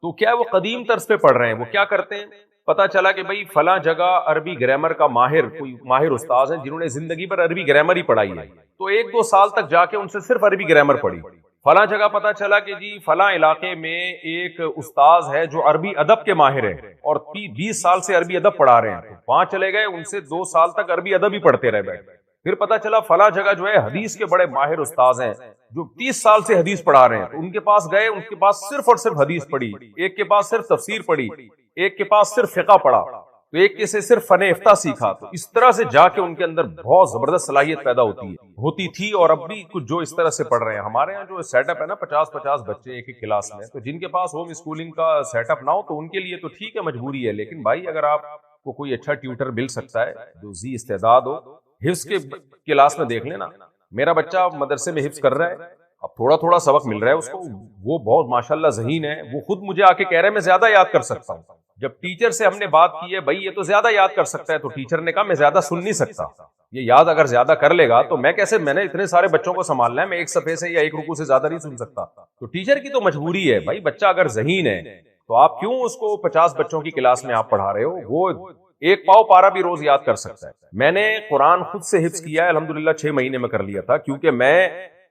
تو کیا وہ قدیم طرز پہ پڑھ رہے ہیں؟ وہ کیا کرتے ہیں، پتا چلا کہ بھئی فلاں جگہ عربی گرامر کا کوئی ماہر استاذ ہیں جنہوں نے زندگی پر عربی گرامر ہی پڑھائی ہے، تو 1-2 سال تک جا کے ان سے صرف عربی گرامر پڑھی۔ فلاں جگہ پتا چلا کہ جی فلاں علاقے میں ایک استاذ ہے جو عربی ادب کے ماہر ہیں اور 20 سال سے عربی ادب پڑھا رہے ہیں، وہاں چلے گئے، ان سے 2 سال تک عربی ادب ہی پڑھتے رہ بیٹھے۔ پھر پتا چلا فلاں جگہ جو ہے حدیث کے بڑے ماہر استاذ ہیں جو 30 سال سے حدیث پڑھا رہے ہیں، تو ان کے پاس گئے، ان کے پاس صرف اور صرف حدیث پڑھی، ایک کے پاس صرف تفسیر پڑھی، ایک کے پاس صرف فقہ پڑھا، تو ایک کے سے صرف فن افتاء سیکھا۔ تو اس طرح سے جا کے ان کے اندر بہت زبردست صلاحیت پیدا ہوتی تھی، اور اب بھی کچھ جو اس طرح سے پڑھ رہے ہیں۔ ہمارے ہاں جو سیٹ اپ ہے نا 50-50 بچے ایک ایک کلاس میں، تو جن کے پاس ہوم اسکولنگ کا سیٹ اپ نہ ہو تو ان کے لیے تو ٹھیک ہے، مجبوری ہے، لیکن بھائی اگر آپ کو کوئی اچھا ٹیوٹر مل سکتا ہے جو ذی استعداد ہو، حفظ کے کلاس میں دیکھ لینا، میرا بچہ مدرسے میں حفظ کر رہا ہے، اب تھوڑا تھوڑا سبق مل رہا ہے اس کو، وہ بہت ماشاءاللہ ذہین ہے، وہ خود مجھے آ کے کہہ رہا ہے میں زیادہ یاد کر سکتا ہوں۔ جب ٹیچر سے ہم نے بات کی ہے بھائی یہ تو زیادہ یاد کر سکتا ہے، تو ٹیچر نے کہا میں زیادہ سن نہیں سکتا، یہ یاد اگر زیادہ کر لے گا تو میں نے اتنے سارے بچوں کو سنبھالنا ہے، میں ایک صفحے سے یا ایک رکوع سے زیادہ نہیں سن سکتا۔ تو ٹیچر کی تو مجبوری ہے بھائی، بچہ اگر ذہین ہے تو آپ کیوں اس کو 50 بچوں کی کلاس میں آپ پڑھا رہے ہو، وہ ایک پاؤ پارا بھی روز یاد کر سکتا ہے۔ میں نے قرآن خود سے حفظ کیا ہے الحمدللہ، 6 مہینے میں کر لیا تھا، کیونکہ میں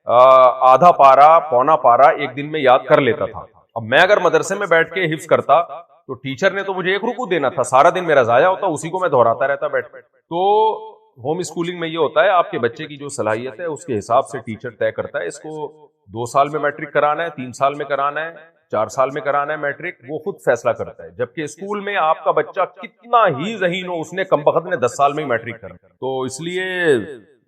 آدھا پارا پونا پارا ایک دن میں یاد کر لیتا تھا۔ اب میں اگر مدرسے میں بیٹھ کے حفظ کرتا تو ٹیچر نے تو مجھے ایک رکوع دینا تھا، سارا دن میرا ضائع ہوتا، اسی کو میں دہراتا رہتا بیٹھ کے۔ تو ہوم اسکولنگ میں یہ ہوتا ہے آپ کے بچے کی جو صلاحیت ہے اس کے حساب سے ٹیچر طے کرتا ہے، اس کو 2 سال میں میٹرک کرانا ہے، 3 سال میں کرانا ہے، 4 سال میں کرانا ہے میٹرک، وہ خود فیصلہ کرتا ہے۔ جبکہ اسکول میں آپ کا بچہ کتنا ہی ذہین ہو، اس نے کم بخت نے 10 سال میں ہی میٹرک کرنا، تو اس لیے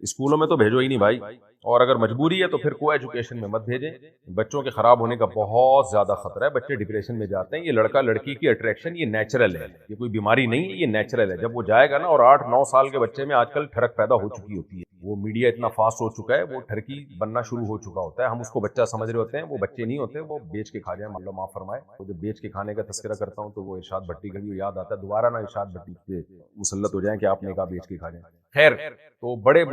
اسکولوں میں تو بھیجو ہی نہیں بھائی، اور اگر مجبوری ہے تو پھر کو ایجوکیشن میں مت بھیجیں، بچوں کے خراب ہونے کا بہت زیادہ خطرہ ہے، بچے ڈپریشن میں جاتے ہیں۔ یہ لڑکا لڑکی کی اٹریکشن یہ نیچرل ہے، یہ کوئی بیماری نہیں ہے، یہ نیچرل ہے۔ جب وہ جائے گا نا، اور 8-9 سال کے بچے میں آج کل ٹھڑک پیدا ہو چکی ہوتی ہے، وہ میڈیا اتنا فاسٹ ہو چکا ہے، وہ ٹھڑکی بننا شروع ہو چکا ہوتا ہے، ہم اس کو بچہ سمجھ رہے ہوتے ہیں، وہ بچے نہیں ہوتے، وہ بیچ کے کھا جائیں، اللہ معاف فرمائے۔ وہ جب بیچ کے کھانے کا تذکرہ کرتا ہوں تو وہ ارشاد بھٹی کا بھی یاد آتا ہے، دوبارہ نہ ارشاد بھٹی پہ مسلط ہو جائیں کہ آپ نے کہا بیچ کے کھا جائیں۔ خیر، تو بڑے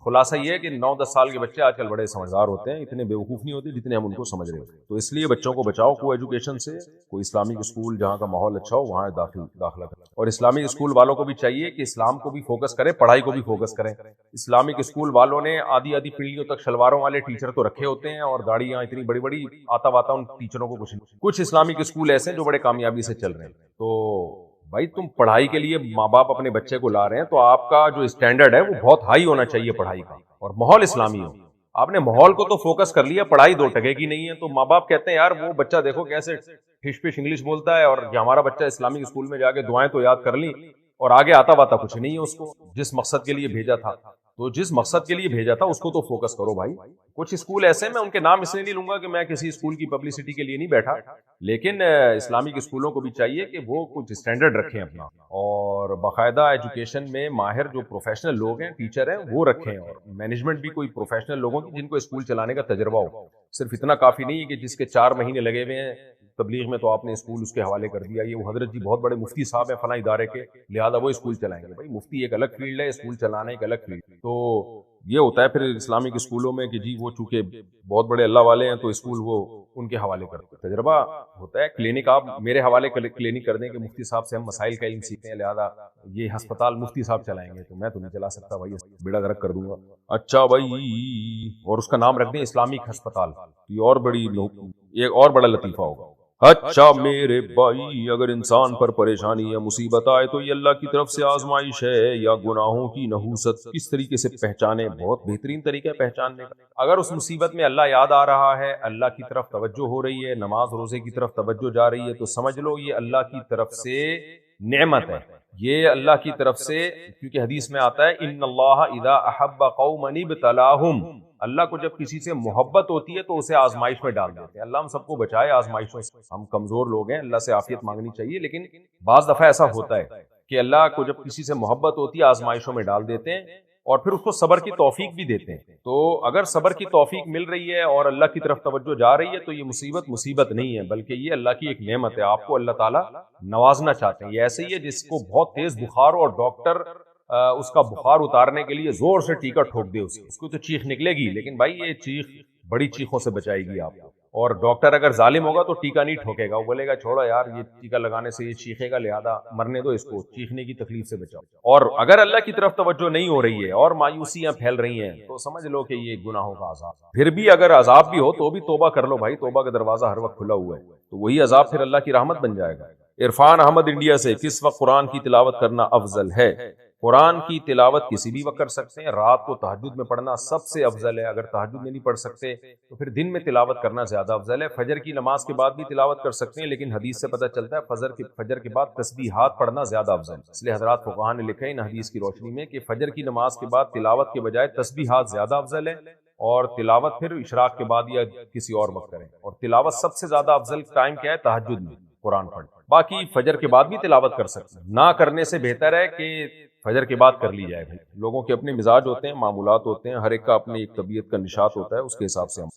خلاصہ یہ ہے کہ 9-10 سال کے بچے آج کل بڑے سمجھدار ہوتے ہیں، اتنے بیوقوف نہیں ہوتے جتنے ہم ان کو سمجھ رہے ہوتے ہیں۔ تو اس لیے بچوں کو بچاؤ کو ایجوکیشن سے، کوئی اسلامک اسکول جہاں کا ماحول اچھا ہو وہاں داخلہ کریں، اور اسلامک اسکول والوں کو بھی چاہیے کہ اسلام کو بھی فوکس کریں، پڑھائی کو بھی فوکس کریں۔ اسلامک اسکول والوں نے آدھی پیڑھیوں تک شلواروں والے ٹیچر تو رکھے ہوتے ہیں اور داڑیاں اتنی بڑی بڑی، آتا واتا ان ٹیچروں کو کچھ نہیں۔ کچھ اسلامک اسکول ایسے ہیں جو بڑے کامیابی سے چل رہے ہیں۔ تو بھائی تم پڑھائی کے لیے ماں باپ اپنے بچے کو لا رہے ہیں تو آپ کا جو اسٹینڈرڈ ہے وہ بہت ہائی ہونا چاہیے پڑھائی کا، اور ماحول اسلامی ہو۔ آپ نے ماحول کو تو فوکس کر لیا، پڑھائی 2 ٹکے کی نہیں ہے، تو ماں باپ کہتے ہیں یار وہ بچہ دیکھو کیسے ٹھش پش انگلش بولتا ہے، اور ہمارا بچہ اسلامک اسکول میں جا کے دعائیں تو یاد کر لی اور آگے آتا واتا کچھ نہیں ہے اس کو، جس مقصد کے لیے بھیجا تھا۔ تو جس مقصد کے لیے بھیجا تھا اس کو تو فوکس کرو بھائی. کچھ اسکول ایسے میں ان کے نام اس لیے نہیں لوں گا کہ میں کسی اسکول کی پبلسٹی کے لیے نہیں بیٹھا, لیکن اسلامک اسکولوں کو بھی چاہیے کہ وہ کچھ اسٹینڈرڈ رکھیں اپنا, اور باقاعدہ ایجوکیشن میں ماہر جو پروفیشنل لوگ ہیں, ٹیچر ہیں, وہ رکھیں, اور مینجمنٹ بھی کوئی پروفیشنل لوگوں کی جن کو اسکول چلانے کا تجربہ ہو. صرف اتنا کافی نہیں ہے کہ جس کے 4 مہینے لگے ہوئے ہیں تبلیغ میں تو آپ نے اسکول اس کے حوالے کر دیا, یہ وہ حضرت جی بہت بڑے مفتی صاحب ہیں فلاں ادارے کے, لہذا وہ اسکول چلائیں گے. بھائی مفتی ایک الگ فیلڈ ہے, اسکول چلانا ایک الگ فیلڈ. تو یہ ہوتا ہے پھر اسلامک اسکولوں میں کہ جی وہ چونکہ بہت بڑے اللہ والے ہیں تو اسکول وہ ان کے حوالے کرتے ہیں. تجربہ ہوتا ہے. کلینک آپ میرے حوالے کلینک کر دیں کہ مفتی صاحب سے ہم مسائل کا علم سیکھتے ہیں, لہذا یہ ہسپتال مفتی صاحب چلائیں گے, تو میں تو نہیں چلا سکتا بھائی, بیڑا غرق کر دوں گا. اچھا بھائی, اور اس کا نام رکھ دیں اسلامک ہسپتال, یہ اور بڑی ایک اور بڑا لطیفہ ہوگا. اچھا میرے بھائی, اگر انسان پر پریشانی یا مصیبت آئے تو یہ اللہ کی طرف سے آزمائش ہے یا گناہوں کی نحوست, کس طریقے سے پہچانے؟ بہت بہترین طریقہ ہے پہچاننے کا. اگر اس مصیبت میں اللہ یاد آ رہا ہے, اللہ کی طرف توجہ ہو رہی ہے, نماز روزے کی طرف توجہ جا رہی ہے, تو سمجھ لو یہ اللہ کی طرف سے نعمت ہے, یہ اللہ کی طرف سے. کیونکہ حدیث میں آتا ہے ان اللہ اذا احب قوما ابتلاہم, اللہ کو جب کسی سے محبت ہوتی ہے تو اسے آزمائش میں ڈال دیتے ہیں. اللہ ہم سب کو بچائے آزمائشوں سے, ہم کمزور لوگ ہیں, اللہ سے عافیت مانگنی چاہیے, لیکن بعض دفعہ ایسا ہوتا ہے کہ اللہ کو جب کسی سے محبت ہوتی ہے آزمائشوں میں ڈال دیتے ہیں, اور پھر اس کو صبر کی توفیق بھی دیتے ہیں. تو اگر صبر کی توفیق مل رہی ہے اور اللہ کی طرف توجہ جا رہی ہے تو یہ مصیبت نہیں ہے, بلکہ یہ اللہ کی ایک نعمت ہے. آپ کو اللہ تعالیٰ نوازنا چاہتے ہیں. یہ ایسے ہی ہے جس کو بہت تیز بخار اور ڈاکٹر اس کا بخار اتارنے کے لیے زور سے ٹیکا ٹھوک دے, اس کو تو چیخ نکلے گی, لیکن بھائی یہ چیخ بڑی چیخوں سے بچائے گی آپ کو. اور ڈاکٹر اگر ظالم ہوگا تو ٹیکا نہیں ٹھوکے گا, وہ بولے گا چھوڑو یار یہ ٹیکا لگانے سے یہ چیخے گا, لہذا مرنے دو اس کو, چیخنے کی تکلیف سے بچاؤ. اور اگر اللہ کی طرف توجہ نہیں ہو رہی ہے اور مایوسیاں پھیل رہی ہیں تو سمجھ لو کہ یہ گناہوں کا عذاب. پھر بھی اگر عذاب بھی ہو تو بھی توبہ کر لو بھائی, توبہ کا دروازہ ہر وقت کھلا ہوا ہے, تو وہی عذاب پھر اللہ کی رحمت بن جائے گا. عرفان احمد انڈیا سے, کس وقت قرآن کی تلاوت کرنا افضل ہے؟ قرآن کی تلاوت کسی بھی وقت کر سکتے ہیں, رات کو تہجد میں پڑھنا سب سے افضل ہے. اگر تہجد میں نہیں پڑھ سکتے تو پھر دن میں تلاوت کرنا زیادہ افضل ہے. فجر کی نماز کے بعد بھی تلاوت کر سکتے ہیں, لیکن حدیث سے پتہ چلتا ہے فجر کے بعد تسبیحات پڑھنا زیادہ افضل ہے. اس لیے حضرات فقہاء نے لکھا ہے ان حدیث کی روشنی میں کہ فجر کی نماز کے بعد تلاوت کے بجائے تسبیحات زیادہ افضل ہے, اور تلاوت پھر اشراق کے بعد یا کسی اور وقت کریں. اور تلاوت سب سے زیادہ افضل ٹائم کیا ہے؟ تہجد میں قرآن پڑھ. باقی فجر کے بعد بھی تلاوت کر سکتے ہیں, نہ کرنے سے بہتر ہے کہ فجر کے بعد کر لی جائے. بھائی لوگوں کے اپنے مزاج ہوتے ہیں, معمولات ہوتے ہیں, ہر ایک کا اپنی ایک طبیعت کا نشاط ہوتا ہے, اس کے حساب سے ہم